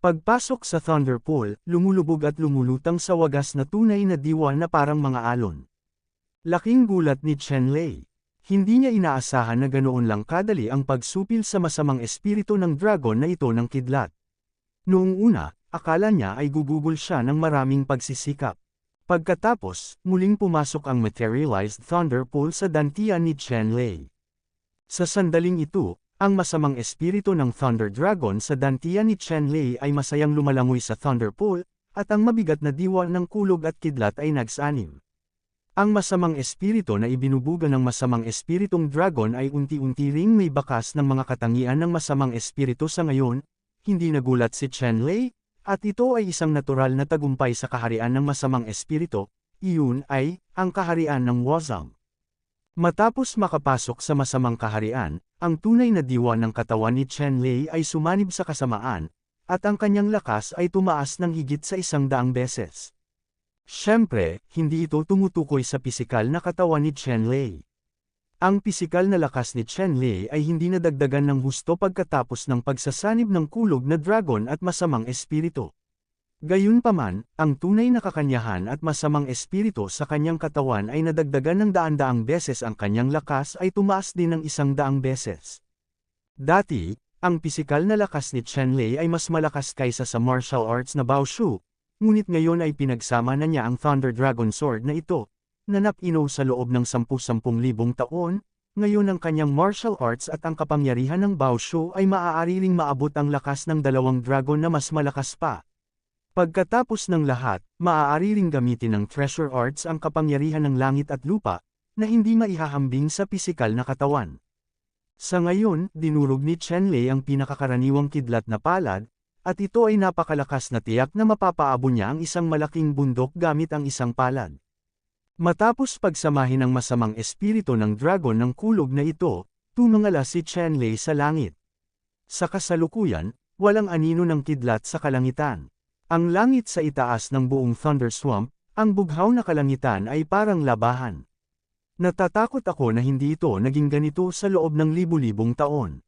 Pagpasok sa Thunder Pole, lumulubog at lumulutang sa wagas na tunay na diwa na parang mga alon. Laking gulat ni Chen Lei. Hindi niya inaasahan na ganoon lang kadali ang pagsupil sa masamang espiritu ng dragon na ito ng kidlat. Noong una, akala niya ay gugugol siya ng maraming pagsisikap. Pagkatapos, muling pumasok ang materialized thunderpool sa dantian ni Chen-Lei. Sa sandaling ito, ang masamang espiritu ng Thunder Dragon sa dantian ni Chen-Lei ay masayang lumalangoy sa thunderpool, at ang mabigat na diwa ng kulog at kidlat ay nagsanim. Ang masamang espiritu na ibinubuga ng masamang espiritong dragon ay unti-unti ring may bakas ng mga katangian ng masamang espiritu sa ngayon. Hindi nagulat si Chen-Lei, at ito ay isang natural na tagumpay sa kaharian ng masamang espiritu, iyon ay, ang kaharian ng Wuzang. Matapos makapasok sa masamang kaharian, ang tunay na diwa ng katawan ni Chen-Lei ay sumanib sa kasamaan, at ang kanyang lakas ay tumaas ng higit sa 100 beses. Siyempre, hindi ito tumutukoy sa pisikal na katawan ni Chen-Lei. Ang pisikal na lakas ni Chen-Lei ay hindi nadagdagan ng husto pagkatapos ng pagsasanib ng kulog na dragon at masamang espiritu. Gayunpaman, ang tunay na kakanyahan at masamang espiritu sa kanyang katawan ay nadagdagan ng daan-daang beses, ang kanyang lakas ay tumaas din ng 100 beses. Dati, ang pisikal na lakas ni Chen-Lei ay mas malakas kaysa sa martial arts na Baoshu. Ngunit ngayon ay pinagsama na niya ang Thunder Dragon Sword na ito, na napino sa loob ng 10,000 taon. Ngayon ang kanyang martial arts at ang kapangyarihan ng Baoshu ay maaari ring maabot ang lakas ng 2 dragon na mas malakas pa. Pagkatapos ng lahat, maaari ring gamitin ng treasure arts ang kapangyarihan ng langit at lupa, na hindi maihahambing sa pisikal na katawan. Sa ngayon, dinurog ni Chen-Lei ang pinakakaraniwang kidlat na palad, at ito ay napakalakas na tiyak na mapapaabo niya ang isang malaking bundok gamit ang isang palad. Matapos pagsamahin ang masamang espiritu ng dragon ng kulog na ito, tumangala si Chen-Lei sa langit. Sa kasalukuyan, walang anino ng kidlat sa kalangitan. Ang langit sa itaas ng buong Thunder Swamp, ang bughaw na kalangitan ay parang labahan. Natatakot ako na hindi ito naging ganito sa loob ng libu-libong taon.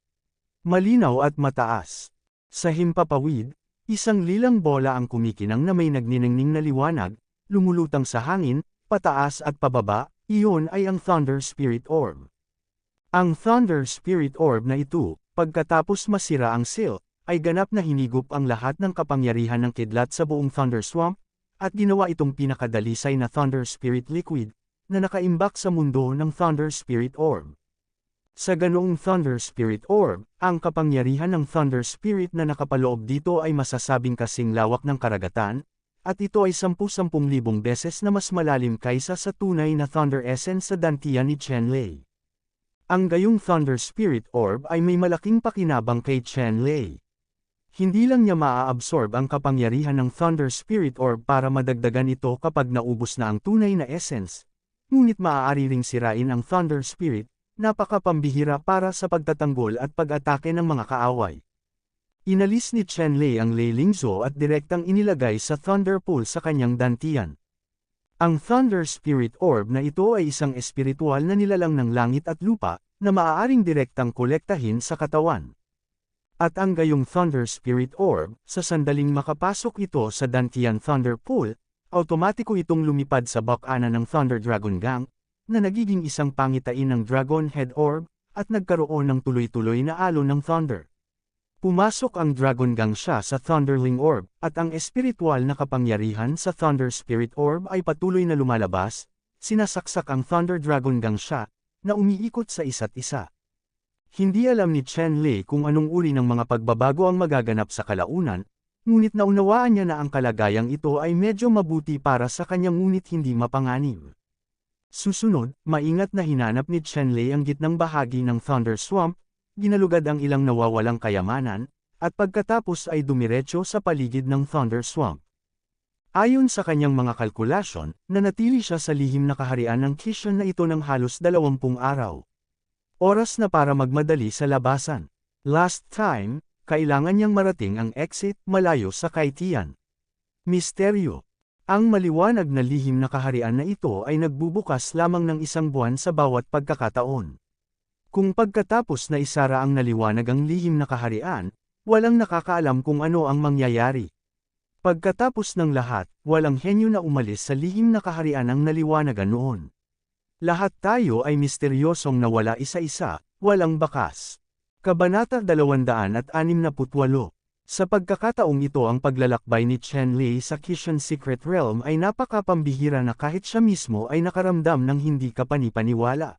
Malinaw at mataas. Sa himpapawid, isang lilang bola ang kumikinang na may nagniningning na liwanag, lumulutang sa hangin, pataas at pababa, iyon ay ang Thunder Spirit Orb. Ang Thunder Spirit Orb na ito, pagkatapos masira ang seal, ay ganap na hinigop ang lahat ng kapangyarihan ng kidlat sa buong Thunder Swamp, at ginawa itong pinakadalisay na Thunder Spirit Liquid, na nakaimbak sa mundo ng Thunder Spirit Orb. Sa ganoong Thunder Spirit Orb, ang kapangyarihan ng Thunder Spirit na nakapaloob dito ay masasabing kasing lawak ng karagatan, at ito ay 10,000 beses na mas malalim kaysa sa tunay na Thunder Essence sa dantian ni Chen-Lei. Ang gayong Thunder Spirit Orb ay may malaking pakinabang kay Chen-Lei. Hindi lang niya maa-absorb ang kapangyarihan ng Thunder Spirit Orb para madagdagan ito kapag naubos na ang tunay na essence, ngunit maaari ring sirain ang Thunder Spirit, napakapambihira para sa pagtatanggol at pag-atake ng mga kaaway. Inalis ni Chen-Lei ang Lei Lingzhou at direktang inilagay sa Thunder Pool sa kanyang dantian. Ang Thunder Spirit Orb na ito ay isang espiritual na nilalang ng langit at lupa, na maaaring direktang kolektahin sa katawan. At ang gayong Thunder Spirit Orb, sa sandaling makapasok ito sa dantian Thunder Pool, automatiko itong lumipad sa bakana ng Thunder Dragon Gang, na nagiging isang pangitain ng Dragon Head Orb, at nagkaroon ng tuloy-tuloy na alon ng Thunder. Pumasok ang Dragon Gang siya sa Thunderling Orb, at ang espiritual na kapangyarihan sa Thunder Spirit Orb ay patuloy na lumalabas, sinasaksak ang Thunder Dragon Gang siya, na umiikot sa isa't isa. Hindi alam ni Chen-Lei kung anong uri ng mga pagbabago ang magaganap sa kalaunan, ngunit naunawaan niya na ang kalagayang ito ay medyo mabuti para sa kanya ngunit hindi mapanganib. Susunod, maingat na hinanap ni Chen-Lei ang gitnang bahagi ng Thunder Swamp, ginalugad ang ilang nawawalang kayamanan, at pagkatapos ay dumiretso sa paligid ng Thunder Swamp. Ayon sa kanyang mga kalkulasyon, nanatili siya sa lihim na kaharian ng Kishan na ito ng halos 20 araw. Oras na para magmadali sa labasan. Last time, kailangan niyang marating ang exit malayo sa Kaitian. Misteryo. Ang maliwanag na lihim na kaharian na ito ay nagbubukas lamang ng 1 buwan sa bawat pagkakataon. Kung pagkatapos na isara ang naliwanag ang lihim na kaharian, walang nakakaalam kung ano ang mangyayari. Pagkatapos ng lahat, walang henyo na umalis sa lihim na kaharian ang naliwanagan noon. Lahat tayo ay misteryosong nawala isa-isa, walang bakas. Kabanata 268. Sa pagkakataong ito ang paglalakbay ni Chen Lei sa Kishan Secret Realm ay napakapambihira na kahit siya mismo ay nakaramdam ng hindi kapanipaniwala.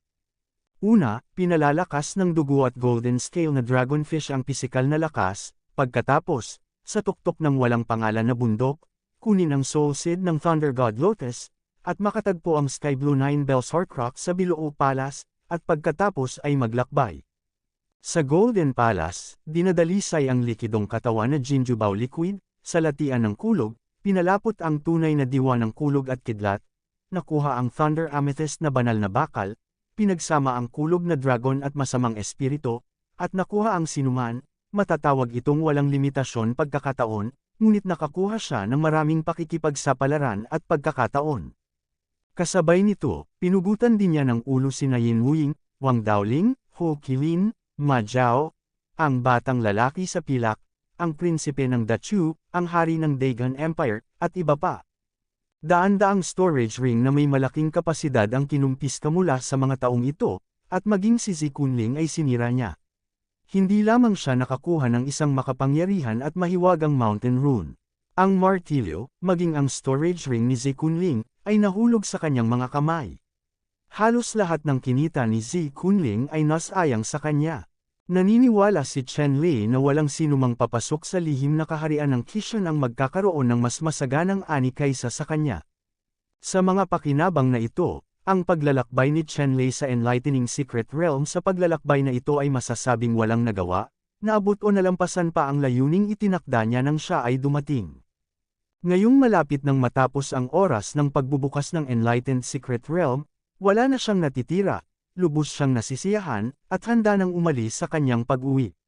Una, pinalalakas ng dugo at golden scale na dragonfish ang pisikal na lakas, pagkatapos, sa tuktok ng walang pangalan na bundok, kunin ang soul seed ng Thunder God Lotus, at makatagpo ang Sky Blue Nine Bells Horcrux sa Biloo Palace, at pagkatapos ay maglakbay. Sa Golden Palace, dinadalisay ang likidong katawan na Jinjubao liquid, sa latian ng kulog, pinalapot ang tunay na diwa ng kulog at kidlat, nakuha ang Thunder Amethyst na banal na bakal, pinagsama ang kulog na dragon at masamang espiritu, at nakuha ang sinuman, matatawag itong walang limitasyon pagkakataon, ngunit nakakuha siya ng maraming pakikipagsapalaran at pagkakataon. Kasabay nito, pinugutan din niya ng ulo sina Yin Wuying, Wang Daoling, Ho Qilin, Ma Jiao, ang batang lalaki sa pilak, ang prinsipe ng Dachu, ang hari ng Dagon Empire, at iba pa. Daan-daang storage ring na may malaking kapasidad ang kinumpista mula sa mga taong ito, at maging si Zi Kunling ay sinira niya. Hindi lamang siya nakakuha ng isang makapangyarihan at mahiwagang mountain rune. Ang martilyo, maging ang storage ring ni Zi Kunling, ay nahulog sa kanyang mga kamay. Halos lahat ng kinita ni Zi Kunling ay nasayang sa kanya. Naniniwala si Chen Lei na walang sinumang papasok sa lihim na kaharian ng Kishan ang magkakaroon ng mas masaganang ani kaysa sa kanya. Sa mga pakinabang na ito, ang paglalakbay ni Chen Lei sa Enlightening Secret Realm sa paglalakbay na ito ay masasabing walang nagawa, naabot o nalampasan pa ang layuning itinakda niya nang siya ay dumating. Ngayong malapit nang matapos ang oras ng pagbubukas ng Enlightened Secret Realm, wala na siyang natitira, lubos siyang nasisiyahan, at handa nang umalis sa kanyang pag-uwi.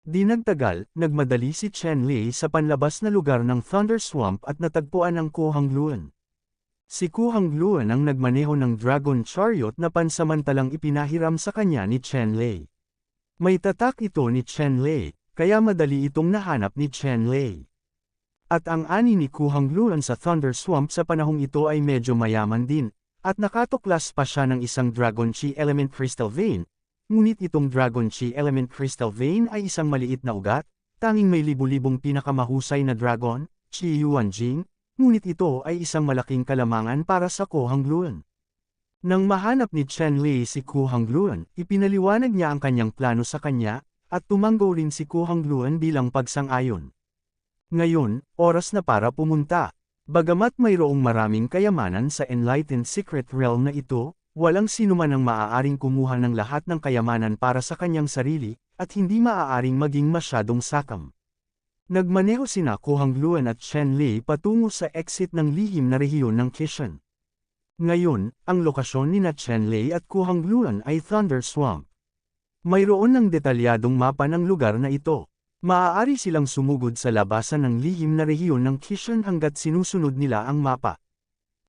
Di nagtagal, nagmadali si Chen Lei sa panlabas na lugar ng Thunder Swamp at natagpuan ang Ko Hangluan. Si Ko Hangluan ang nagmaneho ng Dragon Chariot na pansamantalang ipinahiram sa kanya ni Chen Lei. May tatak ito ni Chen Lei, kaya madali itong nahanap ni Chen Lei. At ang ani ni Ko Hangluan sa Thunder Swamp sa panahong ito ay medyo mayaman din, at nakatuklas pa siya ng isang Dragon Chi Element Crystal Vein, ngunit itong Dragon Chi Element Crystal Vein ay isang maliit na ugat, tanging may libu-libong pinakamahusay na Dragon, Chi Yuanjing, ngunit ito ay isang malaking kalamangan para sa Ko Hangluan. Nang mahanap ni Chen Lei si Ko Hangluan, ipinaliwanag niya ang kanyang plano sa kanya, at tumango rin si Ko Hangluan bilang pagsang-ayon. Ngayon, oras na para pumunta. Bagamat mayroong maraming kayamanan sa Enlightened Secret Realm na ito, walang sinuman ang maaaring kumuha ng lahat ng kayamanan para sa kanyang sarili, at hindi maaaring maging masyadong sakam. Nagmaneho sina Ko Hangluan at Chen Lei patungo sa exit ng lihim na rehiyon ng Kishan. Ngayon, ang lokasyon ni Chen Lei at Ko Hangluan ay Thunder Swamp. Mayroon ng detalyadong mapa ng lugar na ito. Maaari silang sumugod sa labasan ng lihim na rehiyon ng Kishan hanggat sinusunod nila ang mapa.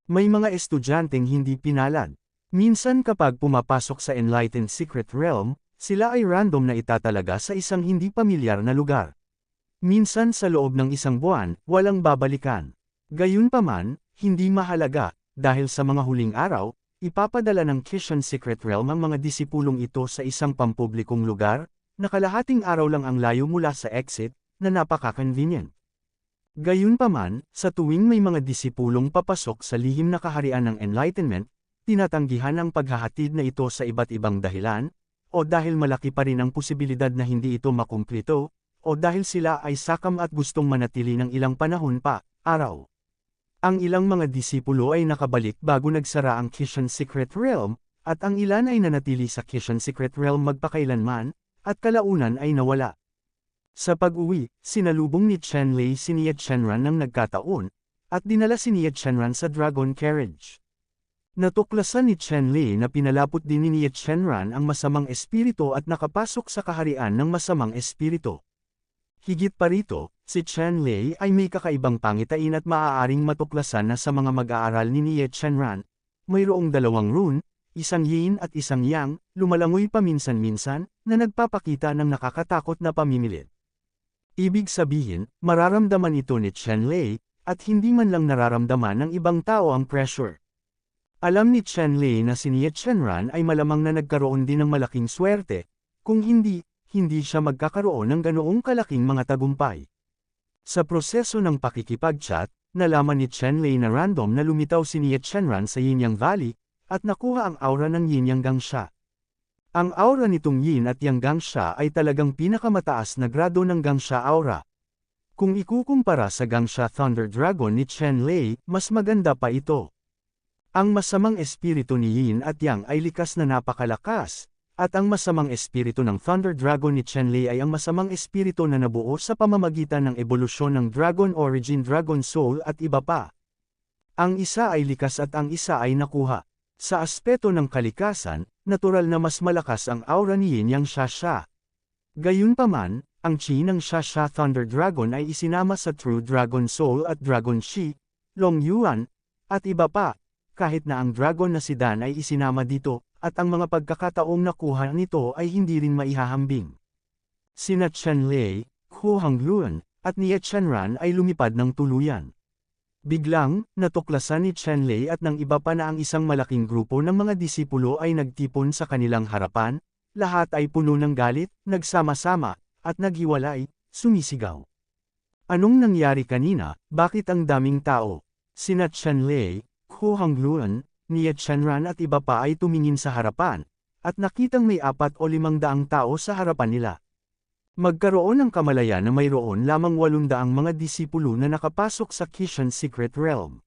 May mga estudyanteng hindi pinalad. Minsan kapag pumapasok sa Enlightened Secret Realm, sila ay random na itatalaga sa isang hindi pamilyar na lugar. Minsan sa loob ng isang buwan, walang babalikan. Gayunpaman, hindi mahalaga, dahil sa mga huling araw, ipapadala ng Kishan Secret Realm ang mga disipulong ito sa isang pampublikong lugar, na kalahating araw lang ang layo mula sa exit, na napaka-convenient. Gayunpaman, sa tuwing may mga disipulong papasok sa lihim na kaharian ng Enlightenment, tinatanggihan ang paghahatid na ito sa iba't ibang dahilan, o dahil malaki pa rin ang posibilidad na hindi ito makumplito, o dahil sila ay sakam at gustong manatili ng ilang panahon pa, araw. Ang ilang mga disipulo ay nakabalik bago nagsara ang Kishan Secret Realm, at ang ilan ay nanatili sa Kishan Secret Realm magpakailanman, at kalaunan ay nawala. Sa pag-uwi, sinalubong ni Chen Lei si Nia Chenran ng nagkataon, at dinala si Nia Chenran sa Dragon Carriage. Natuklasan ni Chen Lei na pinalapot din ni Nia Chenran ang masamang espiritu at nakapasok sa kaharian ng masamang espiritu. Higit pa rito, si Chen Lei ay may kakaibang pangitain at maaaring matuklasan na sa mga mag-aaral ni Nia Chenran, mayroong dalawang rune, isang yin at isang yang, lumalangoy paminsan-minsan, na nagpapakita ng nakakatakot na pamimilit. Ibig sabihin, mararamdaman ito ni Chen Lei, at hindi man lang nararamdaman ng ibang tao ang pressure. Alam ni Chen Lei na si Nie Chenran ay malamang na nagkaroon din ng malaking swerte, kung hindi, hindi siya magkakaroon ng ganoong kalaking mga tagumpay. Sa proseso ng pakikipag-chat, nalaman ni Chen Lei na random na lumitaw si Nie Chenran sa Yinyang Valley, at nakuha ang aura ng Yin Yang Gangsha. Ang aura nitong Yin at Yang Gangsha ay talagang pinakamataas na grado ng Gangsha aura. Kung ikukumpara sa Gangsha Thunder Dragon ni Chen Lei, mas maganda pa ito. Ang masamang espiritu ni Yin at Yang ay likas na napakalakas, at ang masamang espiritu ng Thunder Dragon ni Chen Lei ay ang masamang espiritu na nabuo sa pamamagitan ng ebolusyon ng Dragon Origin Dragon Soul at iba pa. Ang isa ay likas at ang isa ay nakuha. Sa aspeto ng kalikasan, natural na mas malakas ang aura ni Yin Yang Xia. Gayunpaman, ang chi ng Xia Thunder Dragon ay isinama sa True Dragon Soul at Dragon Shi, Long Yuan, at iba pa. Kahit na ang dragon na si Dan ay isinama dito, at ang mga pagkakataong nakuha nito ay hindi rin maihahambing. Sina Chen Lei, Hu Hongluan, at Nie Chenran ay lumipad ng tuluyan. Biglang, natuklasan ni Chen Lei at ng iba pa na ang isang malaking grupo ng mga disipulo ay nagtipon sa kanilang harapan, lahat ay puno ng galit, nagsama-sama, at naghiwalay, sumisigaw. Anong nangyari kanina, bakit ang daming tao? Sina Chen Lei, Hu Hongluan, Nie Chenran at iba pa ay tumingin sa harapan, at nakitang may 4 o 500 tao sa harapan nila. Magkaroon ng kamalayan na mayroon lamang 800 mga disipulo na nakapasok sa Kishan Secret Realm.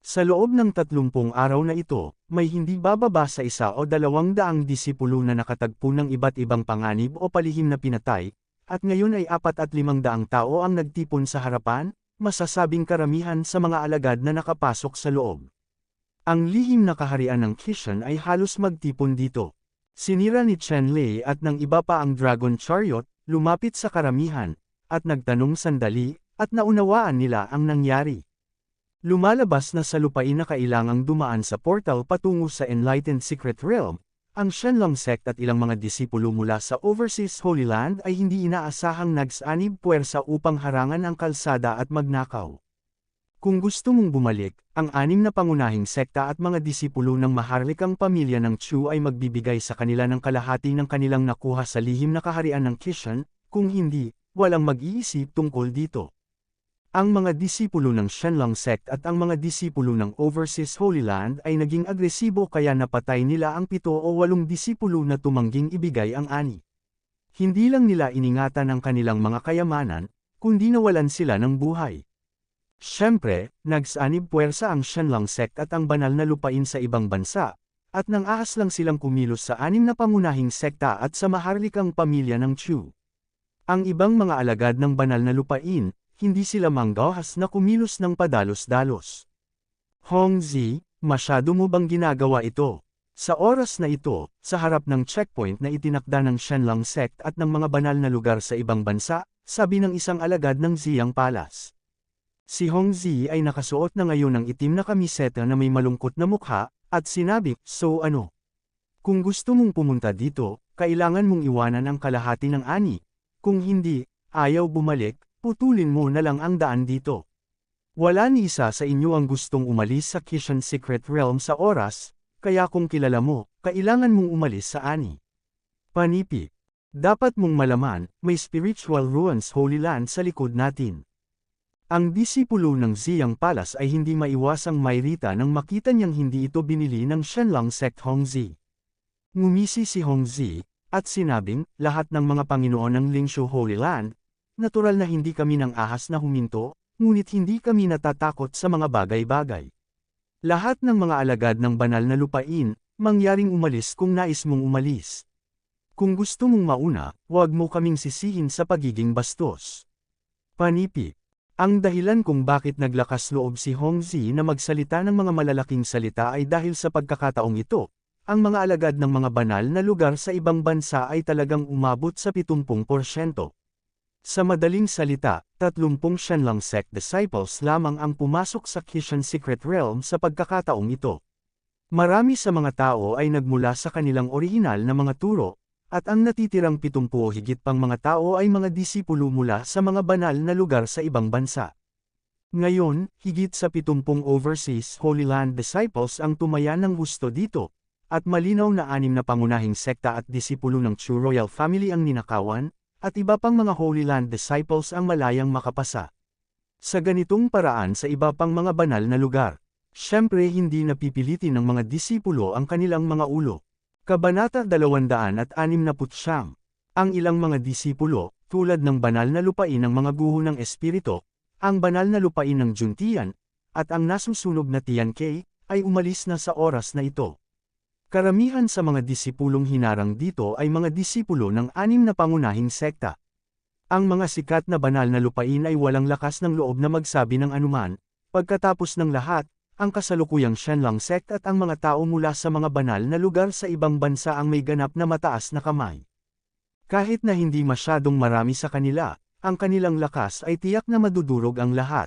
Sa loob ng 30 araw na ito, may hindi bababa sa 1 o 200 disipulo na nakatagpo ng iba't ibang panganib o palihim na pinatay, at ngayon ay 4 at 500 tao ang nagtipon sa harapan, masasabing karamihan sa mga alagad na nakapasok sa loob. Ang lihim na kaharian ng Kishan ay halos magtipon dito. Sinira ni Chen Lei at ng iba pa ang Dragon Chariot, lumapit sa karamihan, at nagtanong sandali, at naunawaan nila ang nangyari. Lumalabas na sa lupain na kailangang dumaan sa portal patungo sa Enlightened Secret Realm, ang Shenlong Sect at ilang mga disipulo mula sa Overseas Holy Land ay hindi inaasahang nagsanib puwersa upang harangan ang kalsada at magnakaw. Kung gusto mong bumalik, ang 6 na pangunahing sekta at mga disipulo ng maharlikang pamilya ng Chu ay magbibigay sa kanila ng kalahati ng kanilang nakuha sa lihim na kaharian ng Kishan, kung hindi, walang mag-iisip tungkol dito. Ang mga disipulo ng Shenlong Sect at ang mga disipulo ng Overseas Holy Land ay naging agresibo kaya napatay nila ang 7 o 8 disipulo na tumangging ibigay ang 6. Hindi lang nila iningatan ang kanilang mga kayamanan, kundi nawalan sila ng buhay. Siyempre, nagsanib puwersa ang Shenlong Sect at ang banal na lupain sa ibang bansa, at nang ahas lang silang kumilos sa 6 na pangunahing sekta at sa maharlikang pamilya ng Chu. Ang ibang mga alagad ng banal na lupain, hindi sila manggahas na kumilos ng padalos-dalos. Hongzi, masyado mo bang ginagawa ito? Sa oras na ito, sa harap ng checkpoint na itinakda ng Shenlong Sect at ng mga banal na lugar sa ibang bansa, sabi ng isang alagad ng Ziyang Palace. Si Hongzi ay nakasuot na ngayon ng itim na kamiseta na may malungkot na mukha, at sinabi, "So ano? Kung gusto mong pumunta dito, kailangan mong iwanan ang kalahati ng 6. Kung hindi, ayaw bumalik, putulin mo na lang ang daan dito. Wala ni isa sa inyo ang gustong umalis sa Kishan Secret Realm sa oras, kaya kung kilala mo, kailangan mong umalis sa 6. Panipi. Dapat mong malaman, may spiritual ruins Holy Land sa likod natin." Ang disipulo ng Ziyang Palace ay hindi maiwasang mairita nang makita niyang hindi ito binili ng Shenlong Sect Hongzi. Ngumisi si Hongzi, at sinabing, lahat ng mga Panginoon ng Lingshu Holy Land, natural na hindi kami nang ahas na huminto, ngunit hindi kami natatakot sa mga bagay-bagay. Lahat ng mga alagad ng banal na lupain, mangyaring umalis kung nais mong umalis. Kung gusto mong mauna, huwag mo kaming sisihin sa pagiging bastos. Panipi. Ang dahilan kung bakit naglakas loob si Hongzi na magsalita ng mga malalaking salita ay dahil sa pagkakataong ito, ang mga alagad ng mga banal na lugar sa ibang bansa ay talagang umabot sa 70%. Sa madaling salita, 30 Shenlong Sect disciples lamang ang pumasok sa Kishan Secret Realm sa pagkakataong ito. Marami sa mga tao ay nagmula sa kanilang orihinal na mga turo, at ang natitirang 70 o higit pang mga tao ay mga disipulo mula sa mga banal na lugar sa ibang bansa. Ngayon, higit sa 70 overseas Holy Land disciples ang tumaya ng husto dito, at malinaw na 6 na pangunahing sekta at disipulo ng Chu Royal Family ang ninakawan, at iba pang mga Holy Land disciples ang malayang makapasa. Sa ganitong paraan sa iba pang mga banal na lugar, syempre hindi napipilitin ng mga disipulo ang kanilang mga ulo. Kabanata 269. Ang ilang mga disipulo, tulad ng banal na lupain ng mga guho ng espiritu, ang banal na lupain ng Juntian, at ang nasusunog na Tiyankay, ay umalis na sa oras na ito. Karamihan sa mga disipulong hinarang dito ay mga disipulo ng 6 na pangunahing sekta. Ang mga sikat na banal na lupain ay walang lakas ng loob na magsabi ng anuman. Pagkatapos ng lahat, ang kasalukuyang Shenlang sect at ang mga tao mula sa mga banal na lugar sa ibang bansa ang may ganap na mataas na kamay. Kahit na hindi masyadong marami sa kanila, ang kanilang lakas ay tiyak na madudurog ang lahat.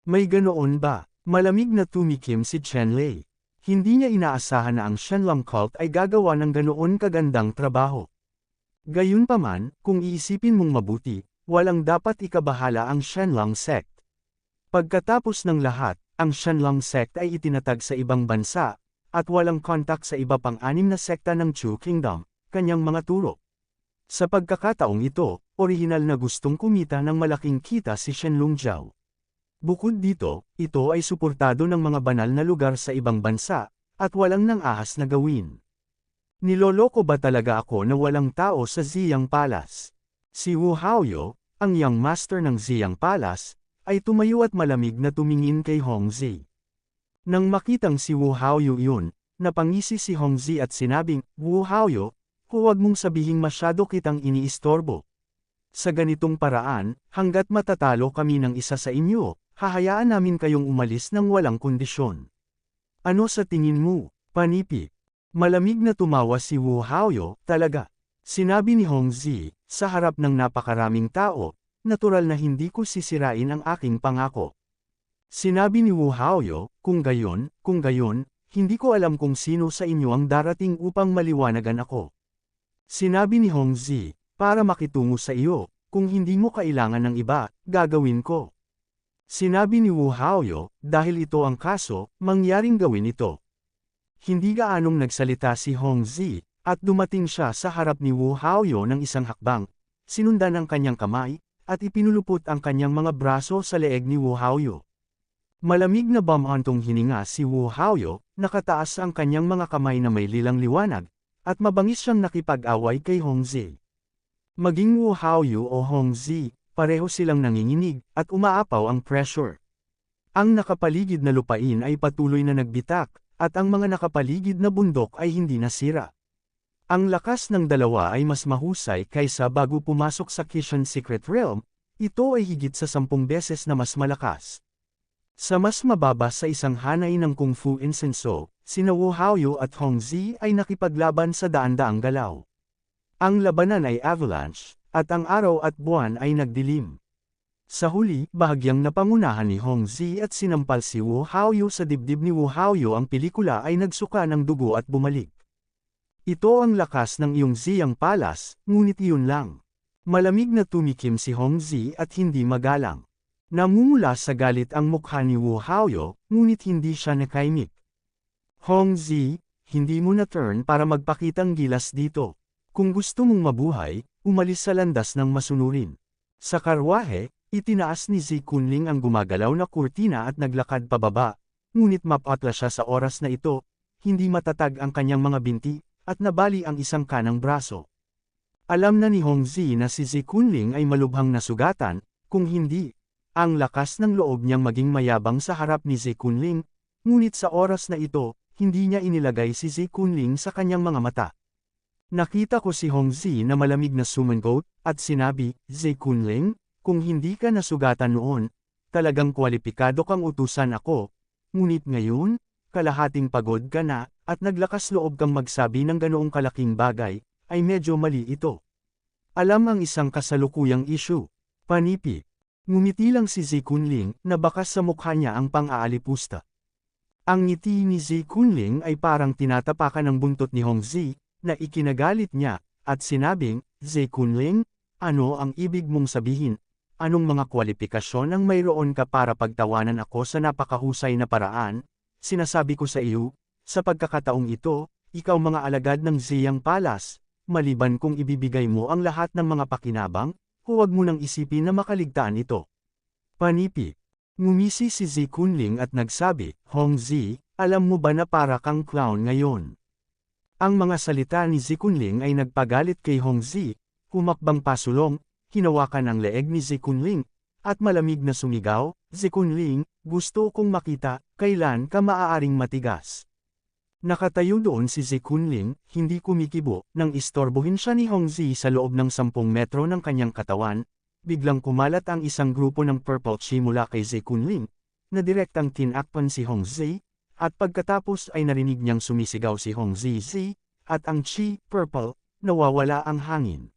May ganoon ba? Malamig na tumikim si Chen Lei. Hindi niya inaasahan na ang Shenlang cult ay gagawa ng ganoon kagandang trabaho. Gayunpaman, kung iisipin mong mabuti, walang dapat ikabahala ang Shenlang sect. Pagkatapos ng lahat, ang Shenlang sect ay itinatag sa ibang bansa, at walang kontak sa iba pang 6 na sekta ng Chu Kingdom, kanyang mga turo. Sa pagkakataong ito, orihinal na gustong kumita ng malaking kita si Shenlong Jiao. Bukod dito, ito ay suportado ng mga banal na lugar sa ibang bansa, at walang nang ahas na gawin. Niloloko ba talaga ako na walang tao sa Ziyang Palace? Si Wu Haoyu, ang young master ng Ziyang Palace, ay tumayo at malamig na tumingin kay Hongzi. Nang makitang si Wu Haoyu yun, napangisi si Hongzi at sinabing, "Wu Haoyu, huwag mong sabihing masyado kitang iniistorbo. Sa ganitong paraan, hanggat matatalo kami ng isa sa inyo, hahayaan namin kayong umalis ng walang kondisyon." Ano sa tingin mo, Panipi? Malamig na tumawa si Wu Haoyu, talaga. Sinabi ni Hongzi, sa harap ng napakaraming tao, natural na hindi ko sisirain ang aking pangako. Sinabi ni Wu Haoyu, kung gayon, hindi ko alam kung sino sa inyo ang darating upang maliwanagan ako. Sinabi ni Hongzi, para makitungo sa iyo, kung hindi mo kailangan ng iba, gagawin ko. Sinabi ni Wu Haoyu, dahil ito ang kaso, mangyaring gawin ito. Hindi gaanong nagsalita si Hongzi, at dumating siya sa harap ni Wu Haoyu ng isang hakbang, sinundan ang kanyang kamay, at ipinulupot ang kanyang mga braso sa leeg ni Wu Haoyu. Malamig na bamhantong hininga si Wu Haoyu, nakataas ang kanyang mga kamay na may lilang liwanag, at mabangis siyang nakipag-away kay Hongzi. Maging Wu Haoyu o Hongzi, pareho silang nanginginig, at umaapaw ang pressure. Ang nakapaligid na lupain ay patuloy na nagbitak, at ang mga nakapaligid na bundok ay hindi nasira. Ang lakas ng dalawa ay mas mahusay kaysa bago pumasok sa Kishan Secret Realm, ito ay higit sa 10 beses na mas malakas. Sa mas mababa sa isang hanay ng Kung Fu Insenso, sina Wu Haoyu at Hongzi ay nakipaglaban sa daan-daang galaw. Ang labanan ay avalanche, at ang araw at buwan ay nagdilim. Sa huli, bahagyang napangunahan ni Hongzi at sinampal si Wu Haoyu sa dibdib ni Wu Haoyu. Ang pelikula ay nagsuka ng dugo at bumalik. Ito ang lakas ng iyong Ziyang Palace, ngunit iyon lang. Malamig na tumikim si Hongzi at hindi magalang. Namumula sa galit ang mukha ni Wu Haoyu, ngunit hindi siya nakaimik. Hongzi, hindi mo na turn para magpakitang gilas dito. Kung gusto mong mabuhay, umalis sa landas ng masunurin. Sa karwahe, itinaas ni Zi Kunling ang gumagalaw na kurtina at naglakad pababa, ngunit mapatla siya sa oras na ito, hindi matatag ang kanyang mga binti, at nabali ang isang kanang braso. Alam na ni Hongzi na si Zi Kunling ay malubhang nasugatan, kung hindi, ang lakas ng loob niyang maging mayabang sa harap ni Zi Kunling, ngunit sa oras na ito, hindi niya inilagay si Zi Kunling sa kanyang mga mata. Nakita ko si Hongzi na malamig na sumangot, at sinabi, "Zi Kunling, kung hindi ka nasugatan noon, talagang kwalipikado kang utusan ako, ngunit ngayon, kalahating pagod ka na, at naglakas loob kang magsabi ng ganoong kalaking bagay, ay medyo mali ito. Alam ang isang kasalukuyang issue, Panipi." Ngumiti lang si Zi Kunling, na bakas sa mukha niya ang pang-aalipusta. Ang ngiti ni Zi Kunling ay parang tinatapakan ng buntot ni Hongzi, na ikinagalit niya, at sinabing, "Zi Kunling, ano ang ibig mong sabihin? anong mga kwalifikasyon ang mayroon ka para pagtawanan ako sa napakahusay na paraan? Sinasabi ko sa iyo, sa pagkakataong ito, ikaw mga alagad ng Ziyang Palace, maliban kung ibibigay mo ang lahat ng mga pakinabang, huwag mo nang isipin na makaligtaan ito. Panipi. Ngumisi si Zi Kunling at nagsabi, Hong Zi, alam mo ba na para kang clown ngayon? Ang mga salita ni Zi Kunling ay nagpagalit kay Hong Zi, humakbang pasulong, hinawakan ang leeg ni Zi Kunling, at malamig na sumigaw, Zi Kunling, gusto kong makita, kailan ka maaaring matigas. Nakatayo doon si Zi Kunling, hindi kumikibo, nang istorbohin siya ni Hong Zi sa loob ng 10 metro ng kanyang katawan, biglang kumalat ang isang grupo ng Purple Chi mula kay Zi Kunling, na direktang tinakpan si Hong Zi, at pagkatapos ay narinig niyang sumisigaw si Hong Zi, at ang Chi, Purple, nawawala ang hangin.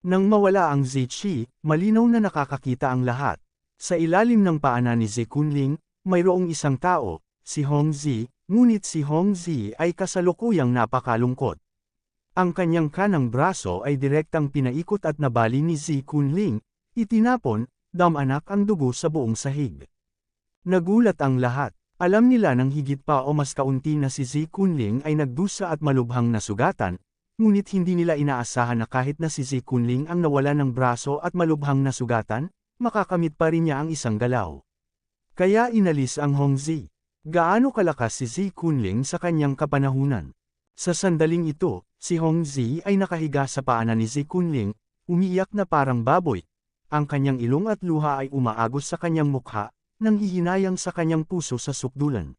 Nang mawala ang Zi Chi, malinaw na nakakakita ang lahat. Sa ilalim ng paanan ni Zi Kunling, mayroong isang tao, si Hong Zi, ngunit si Hong Zi ay kasalukuyang napakalungkot. Ang kanyang kanang braso ay direktang pinaikot at nabali ni Zi Kunling, itinapon, damanak ang dugo sa buong sahig. Nagulat ang lahat. Alam nila nang higit pa o mas kaunti na si Zi Kunling ay nagdusa at malubhang nasugatan, ngunit hindi nila inaasahan na kahit na si Zi Kunling ang nawala ng braso at malubhang nasugatan, makakamit pa rin niya ang isang galaw. Kaya inalis ang Hong Zi. Gaano kalakas si Zi Kunling sa kanyang kapanahunan? Sa sandaling ito, si Hong Zi ay nakahiga sa paanan ni Zi Kunling, umiiyak na parang baboy. Ang kanyang ilong at luha ay umaagos sa kanyang mukha, nang hihinayang sa kanyang puso sa sukdulan.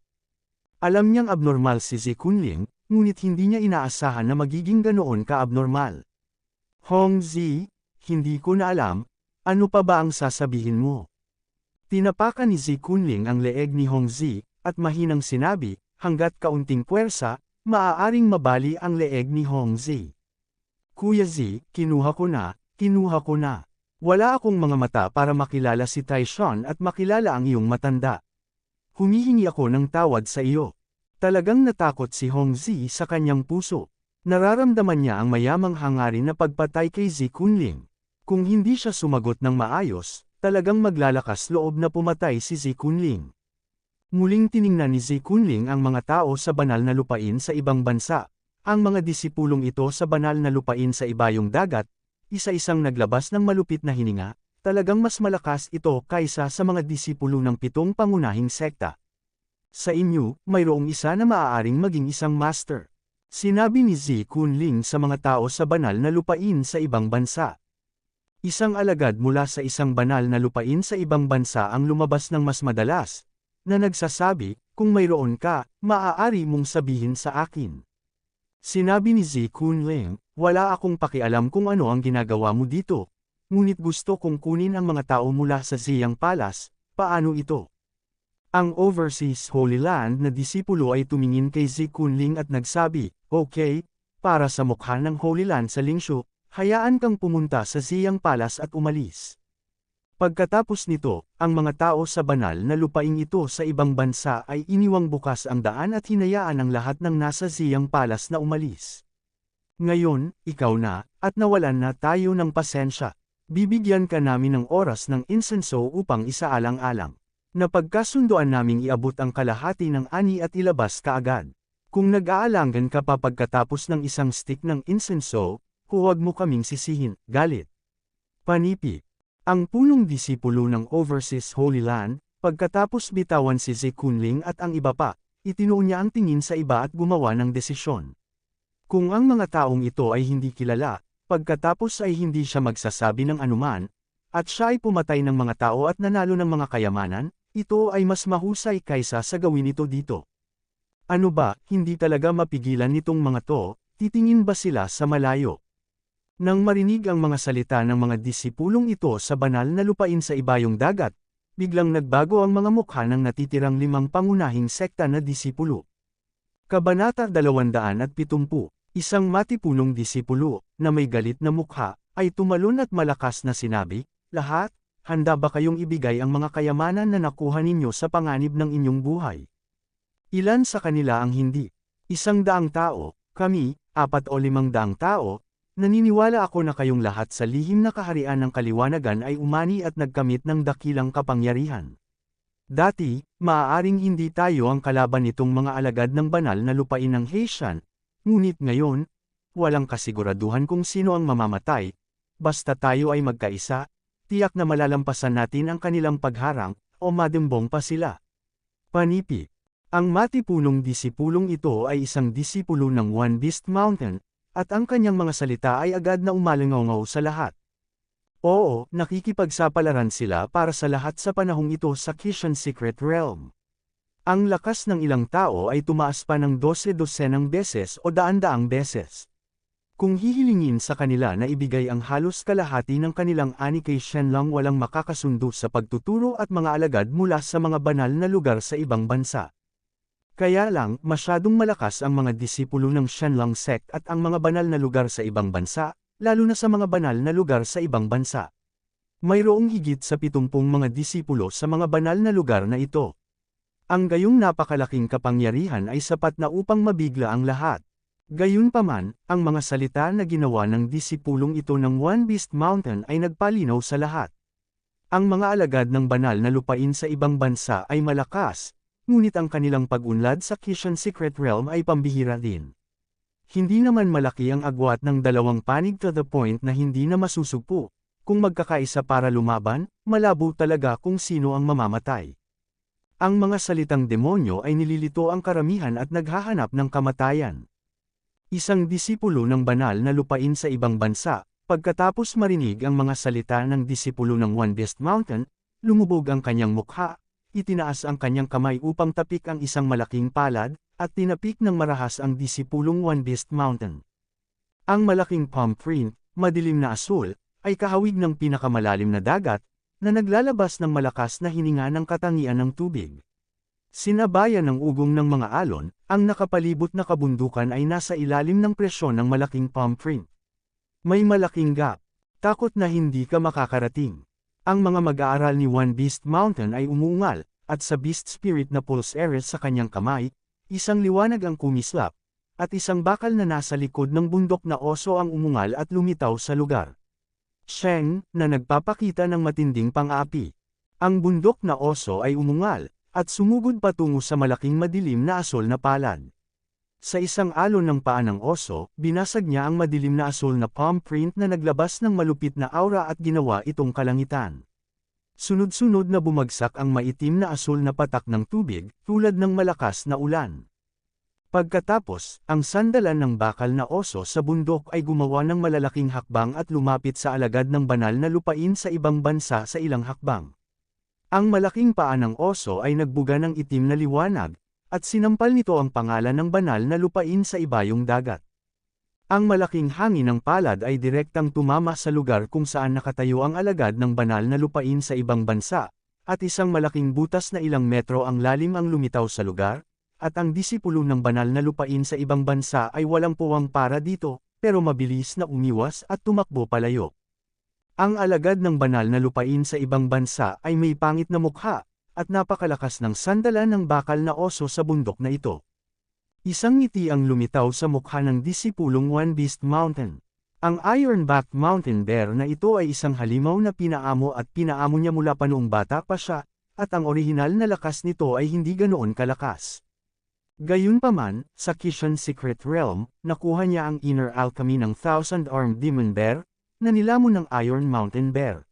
Alam niyang abnormal si Zi Kunling, ngunit hindi niya inaasahan na magiging ganoon ka-abnormal. Hong Zi, hindi ko na alam, ano pa ba ang sasabihin mo? Tinapakan ni Zi Kunling ang leeg ni Hong Zi, at mahinang sinabi, hanggat kaunting puwersa, maaaring mabali ang leeg ni Hong Zi. Kuya Zi, kinuha ko na. Wala akong mga mata para makilala si Taishan at makilala ang iyong matanda. Humihingi ako ng tawad sa iyo. Talagang natakot si Hong Zi sa kanyang puso. Nararamdaman niya ang mayamang hangarin na pagpatay kay Zi Kunling. Kung hindi siya sumagot ng maayos, talagang maglalakas loob na pumatay si Zi Kunling. Muling tiningnan ni Zi Kunling ang mga tao sa banal na lupain sa ibang bansa. Ang mga disipulong ito sa banal na lupain sa ibayong dagat, isa-isang naglabas ng malupit na hininga, talagang mas malakas ito kaysa sa mga disipulo ng 7 pangunahing sekta. Sa inyo, mayroong isa na maaaring maging isang master. Sinabi ni Zi Kunling sa mga tao sa banal na lupain sa ibang bansa. Isang alagad mula sa isang banal na lupain sa ibang bansa ang lumabas ng mas madalas, na nagsasabi, kung mayroon ka, maaari mong sabihin sa akin. Sinabi ni Zi Kunling, wala akong pakialam kung ano ang ginagawa mo dito, ngunit gusto kong kunin ang mga tao mula sa Ziyang Palace, paano ito? Ang Overseas Holy Land na disipulo ay tumingin kay Zi Kunling at nagsabi, okay, para sa mukha ng Holy Land sa Lingshu, hayaan kang pumunta sa Ziyang Palace at umalis. Pagkatapos nito, ang mga tao sa banal na lupaing ito sa ibang bansa ay iniwang bukas ang daan at hinayaan ang lahat ng nasa Ziyang Palace na umalis. Ngayon, ikaw na, at nawalan na tayo ng pasensya. Bibigyan ka namin ng oras ng insenso upang isaalang-alang. Napagkasunduan naming iabot ang kalahati ng ani at ilabas kaagad. Kung nag-aalangan ka pa pagkatapos ng isang stick ng insenso, huwag mo kaming sisihin, galit. Panipi. Ang punong disipulo ng Overseas Holy Land, pagkatapos bitawan si Zi Kunling at ang iba pa, itinuon niya ang tingin sa iba at gumawa ng desisyon. Kung ang mga taong ito ay hindi kilala, pagkatapos ay hindi siya magsasabi ng anuman, at siya ay pumatay ng mga tao at nanalo ng mga kayamanan, ito ay mas mahusay kaysa sa gawin ito dito. Ano ba, hindi talaga mapigilan nitong mga to, titingin ba sila sa malayo? Nang marinig ang mga salita ng mga disipulong ito sa banal na lupain sa ibayong dagat, biglang nagbago ang mga mukha ng natitirang 5 pangunahing sekta na disipulo. Kabanata 270, isang matipunong disipulo, na may galit na mukha, ay tumalon at malakas na sinabi, lahat, handa ba kayong ibigay ang mga kayamanan na nakuha ninyo sa panganib ng inyong buhay? Ilan sa kanila ang hindi? 100 tao, kami, 4 o 500 tao, Naniniwala ako na kayong lahat sa lihim na kaharian ng kaliwanagan ay umani at nagkamit ng dakilang kapangyarihan. Dati, maaaring hindi tayo ang kalaban nitong mga alagad ng banal na lupain ng Heishan, ngunit ngayon, walang kasiguraduhan kung sino ang mamamatay, basta tayo ay magkaisa, tiyak na malalampasan natin ang kanilang pagharang, o madembong pa sila. Panipik. Ang matipunong disipulong ito ay isang disipulo ng One Beast Mountain, at ang kanyang mga salita ay agad na umalingaw sa lahat. Oo, nakikipagsapalaran sila para sa lahat sa panahong ito sa Kishan Secret Realm. Ang lakas ng ilang tao ay tumaas pa ng 12-dosenang beses o daan-daang beses. Kung hihilingin sa kanila na ibigay ang halos kalahati ng kanilang ani kay Shenlong, walang makakasundo sa pagtuturo at mga alagad mula sa mga banal na lugar sa ibang bansa. Kaya lang, masyadong malakas ang mga disipulo ng Shenlong sect at ang mga banal na lugar sa ibang bansa, lalo na sa mga banal na lugar sa ibang bansa. Mayroong higit sa 70 mga disipulo sa mga banal na lugar na ito. Ang gayong napakalaking kapangyarihan ay sapat na upang mabigla ang lahat. Gayunpaman, ang mga salita na ginawa ng disipulong ito ng One Beast Mountain ay nagpalinaw sa lahat. Ang mga alagad ng banal na lupain sa ibang bansa ay malakas, ngunit ang kanilang pag-unlad sa Kishan Secret Realm ay pambihira din. Hindi naman malaki ang agwat ng dalawang panig to the point na hindi na masusugpo. Kung magkakaisa para lumaban, malabo talaga kung sino ang mamamatay. Ang mga salitang demonyo ay nililito ang karamihan at naghahanap ng kamatayan. Isang disipulo ng banal na lupain sa ibang bansa, pagkatapos marinig ang mga salita ng disipulo ng One Beast Mountain, lumubog ang kanyang mukha, itinaas ang kanyang kamay upang tapik ang isang malaking palad, at tinapik ng marahas ang disipulong One Beast Mountain. Ang malaking palm print, madilim na asul, ay kahawig ng pinakamalalim na dagat, na naglalabas ng malakas na hininga ng katangian ng tubig. Sinabayan ng ugong ng mga alon, ang nakapalibot na kabundukan ay nasa ilalim ng presyon ng malaking palm print. May malaking gap. Takot na hindi ka makakarating. Ang mga mag-aaral ni One Beast Mountain ay umuungal, at sa Beast Spirit na Pulse Ares sa kanyang kamay, isang liwanag ang kumislap, at isang bakal na nasa likod ng bundok na oso ang umungal at lumitaw sa lugar. Sheng, na nagpapakita ng matinding pang-api. Ang bundok na oso ay umungal, at sumugod patungo sa malaking madilim na asol na palad. Sa isang alon ng paa ng oso, binasag niya ang madilim na asol na palm print na naglabas ng malupit na aura at ginawa itong kalangitan. Sunod-sunod na bumagsak ang maitim na asol na patak ng tubig, tulad ng malakas na ulan. Pagkatapos, ang sandalan ng bakal na oso sa bundok ay gumawa ng malalaking hakbang at lumapit sa alagad ng banal na lupain sa ibang bansa sa ilang hakbang. Ang malaking paa ng oso ay nagbuga ng itim na liwanag, at sinampal nito ang pangalan ng banal na lupain sa ibayong dagat. Ang malaking hangin ng palad ay direktang tumama sa lugar kung saan nakatayo ang alagad ng banal na lupain sa ibang bansa, at isang malaking butas na ilang metro ang lalim ang lumitaw sa lugar, at ang disipulo ng banal na lupain sa ibang bansa ay walang puwang para dito, pero mabilis na umiwas at tumakbo palayo. Ang alagad ng banal na lupain sa ibang bansa ay may pangit na mukha, at napakalakas ng sandalan ng bakal na oso sa bundok na ito. Isang ngiti ang lumitaw sa mukha ng disipulong One Beast Mountain. Ang Ironback Mountain Bear na ito ay isang halimaw na pinaamo at pinaamo niya mula pa noong bata pa siya, at ang orihinal na lakas nito ay hindi ganoon kalakas. Gayunpaman, sa Kishan Secret Realm, nakuha niya ang inner alchemy ng Thousand-Armed Demon Bear, na nilamon ng Iron Mountain Bear.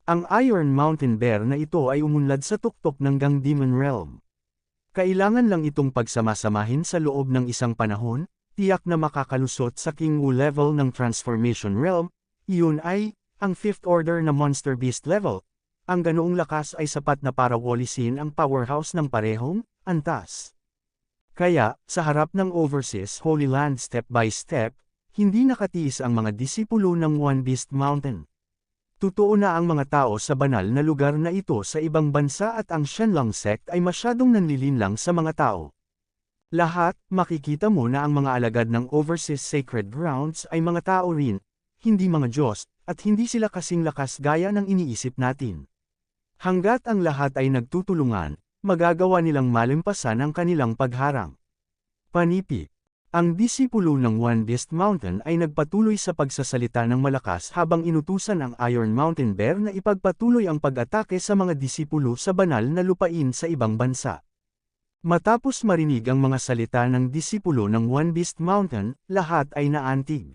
Ang Iron Mountain Bear na ito ay umunlad sa tuktok ng Gang Demon Realm. Kailangan lang itong pagsamasamahin sa loob ng isang panahon, tiyak na makakalusot sa King Wu level ng Transformation Realm, iyon ay, ang 5th Order na Monster Beast level. Ang ganoong lakas ay sapat na para walisin ang powerhouse ng parehong antas. Kaya, sa harap ng Overseas Holy Land step by step, hindi nakatiis ang mga disipulo ng One Beast Mountain. Totoo na ang mga tao sa banal na lugar na ito sa ibang bansa at ang Shenlong sect ay masyadong nanlilinlang sa mga tao. Lahat, makikita mo na ang mga alagad ng Overseas Sacred Grounds ay mga tao rin, hindi mga Diyos, at hindi sila kasing lakas gaya ng iniisip natin. Hanggat ang lahat ay nagtutulungan, magagawa nilang malimpasan ang kanilang pagharang. Panipik. Ang disipulo ng One Beast Mountain ay nagpatuloy sa pagsasalita ng malakas habang inutusan ang Iron Mountain Bear na ipagpatuloy ang pag-atake sa mga disipulo sa banal na lupain sa ibang bansa. Matapos marinig ang mga salita ng disipulo ng One Beast Mountain, lahat ay naantig.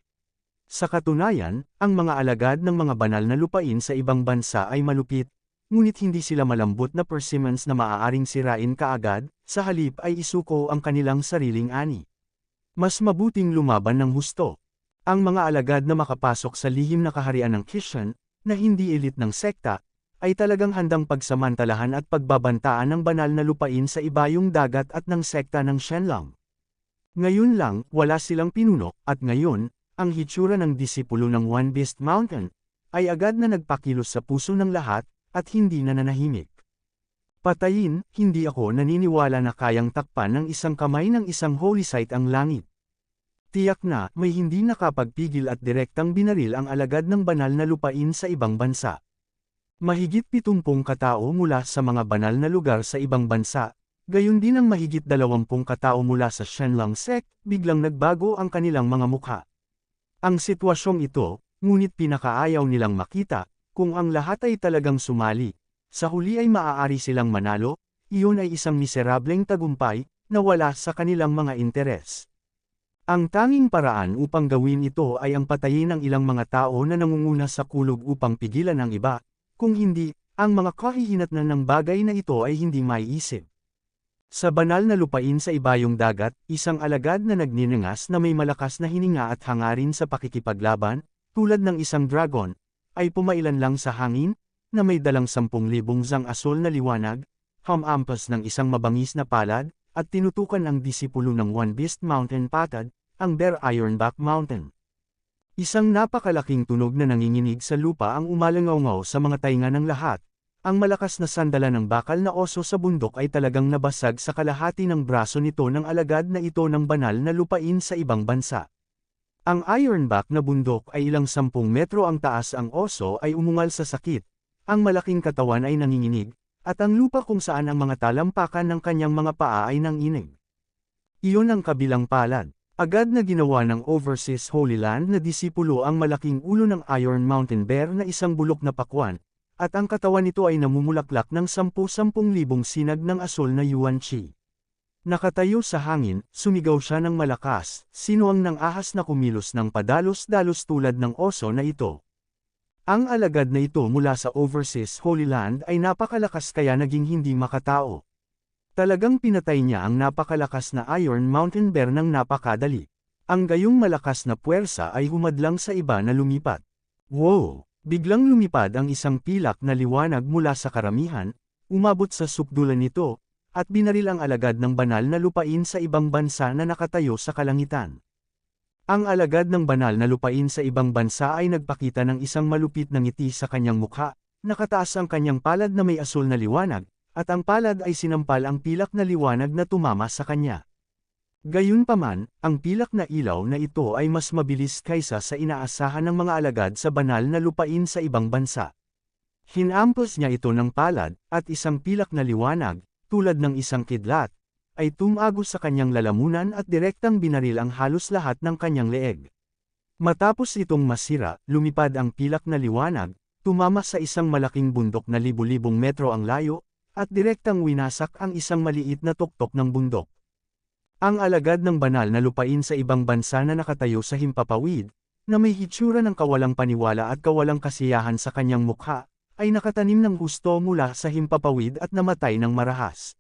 Sa katunayan, ang mga alagad ng mga banal na lupain sa ibang bansa ay malupit, ngunit hindi sila malambot na persimmons na maaaring sirain kaagad, sa halip ay isuko ang kanilang sariling ani. Mas mabuting lumaban ng husto. Ang mga alagad na makapasok sa lihim na kaharian ng Kishan, na hindi elite ng sekta, ay talagang handang pagsamantalahan at pagbabantaan ng banal na lupain sa ibayong dagat at ng sekta ng Shenlong. Ngayon lang, wala silang pinuno, at ngayon, ang hitsura ng disipulo ng One Beast Mountain, ay agad na nagpakilos sa puso ng lahat, at hindi na nanahimik. Patayin, hindi ako naniniwala na kayang takpan ng isang kamay ng isang holy site ang langit. Tiyak na, may hindi nakapagpigil at direktang binaril ang alagad ng banal na lupain sa ibang bansa. Mahigit 70 katao mula sa mga banal na lugar sa ibang bansa, gayon din ang mahigit 20 katao mula sa Shenlong sect, biglang nagbago ang kanilang mga mukha. Ang sitwasyong ito, ngunit pinakaayaw nilang makita, kung ang lahat ay talagang sumali. Sa huli ay maaari silang manalo, iyon ay isang miserableng tagumpay, na wala sa kanilang mga interes. Ang tanging paraan upang gawin ito ay ang patayin ng ilang mga tao na nangunguna sa kulog upang pigilan ang iba, kung hindi, ang mga kahihinatnan ng bagay na ito ay hindi maiisip. Sa banal na lupain sa ibayong dagat, isang alagad na nagniningas na may malakas na hininga at hangarin sa pakikipaglaban, tulad ng isang dragon, ay pumailan lang sa hangin, na may dalang 10,000 zang asol na liwanag, hamampas ng isang mabangis na palad, at tinutukan ang disipulo ng One Beast Mountain patad, ang Bear Ironback Mountain. Isang napakalaking tunog na nanginginig sa lupa ang umalangaw sa mga tainga ng lahat. Ang malakas na sandala ng bakal na oso sa bundok ay talagang nabasag sa kalahati ng braso nito ng alagad na ito ng banal na lupain sa ibang bansa. Ang Ironback na bundok ay ilang 10 metro ang taas, ang oso ay umungal sa sakit. Ang malaking katawan ay nanginginig, at ang lupa kung saan ang mga talampakan ng kanyang mga paa ay nanginig. Iyon ang kabilang palad. Agad na ginawa ng Overseas Holy Land na disipulo ang malaking ulo ng Iron Mountain Bear na isang bulok na pakwan, at ang katawan nito ay namumulaklak ng 10,000 sinag ng asol na yuan chi. Nakatayo sa hangin, sumigaw siya ng malakas, sinuwang ng ahas na kumilos ng padalos-dalos tulad ng oso na ito. Ang alagad na ito mula sa Overseas Holy Land ay napakalakas kaya naging hindi makatao. Talagang pinatay niya ang napakalakas na Iron Mountain Bear ng napakadali. Ang gayong malakas na puwersa ay humadlang sa iba na lumipat. Wow! Biglang lumipad ang isang pilak na liwanag mula sa karamihan, umabot sa sukdulan nito, at binaril ang alagad ng banal na lupain sa ibang bansa na nakatayo sa kalangitan. Ang alagad ng banal na lupain sa ibang bansa ay nagpakita ng isang malupit na ngiti sa kanyang mukha, nakataas ang kanyang palad na may asul na liwanag, at ang palad ay sinampal ang pilak na liwanag na tumama sa kanya. Gayunpaman, ang pilak na ilaw na ito ay mas mabilis kaysa sa inaasahan ng mga alagad sa banal na lupain sa ibang bansa. Hinampos niya ito ng palad, at isang pilak na liwanag, tulad ng isang kidlat, ay tumagos sa kanyang lalamunan at direktang binaril ang halos lahat ng kanyang leeg. Matapos itong masira, lumipad ang pilak na liwanag, tumama sa isang malaking bundok na libu-libong metro ang layo, at direktang winasak ang isang maliit na tuktok ng bundok. Ang alagad ng banal na lupain sa ibang bansa na nakatayo sa himpapawid, na may hitsura ng kawalang paniwala at kawalang kasiyahan sa kanyang mukha, ay nakatanim ng husto mula sa himpapawid at namatay ng marahas.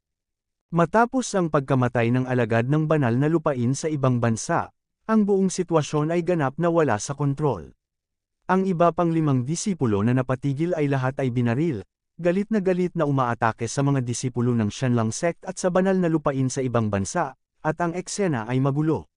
Matapos ang pagkamatay ng alagad ng banal na lupain sa ibang bansa, ang buong sitwasyon ay ganap na wala sa kontrol. Ang iba pang 5 disipulo na napatigil ay lahat ay binaril, galit na umaatake sa mga disipulo ng Shenlong sect at sa banal na lupain sa ibang bansa, at ang eksena ay magulo.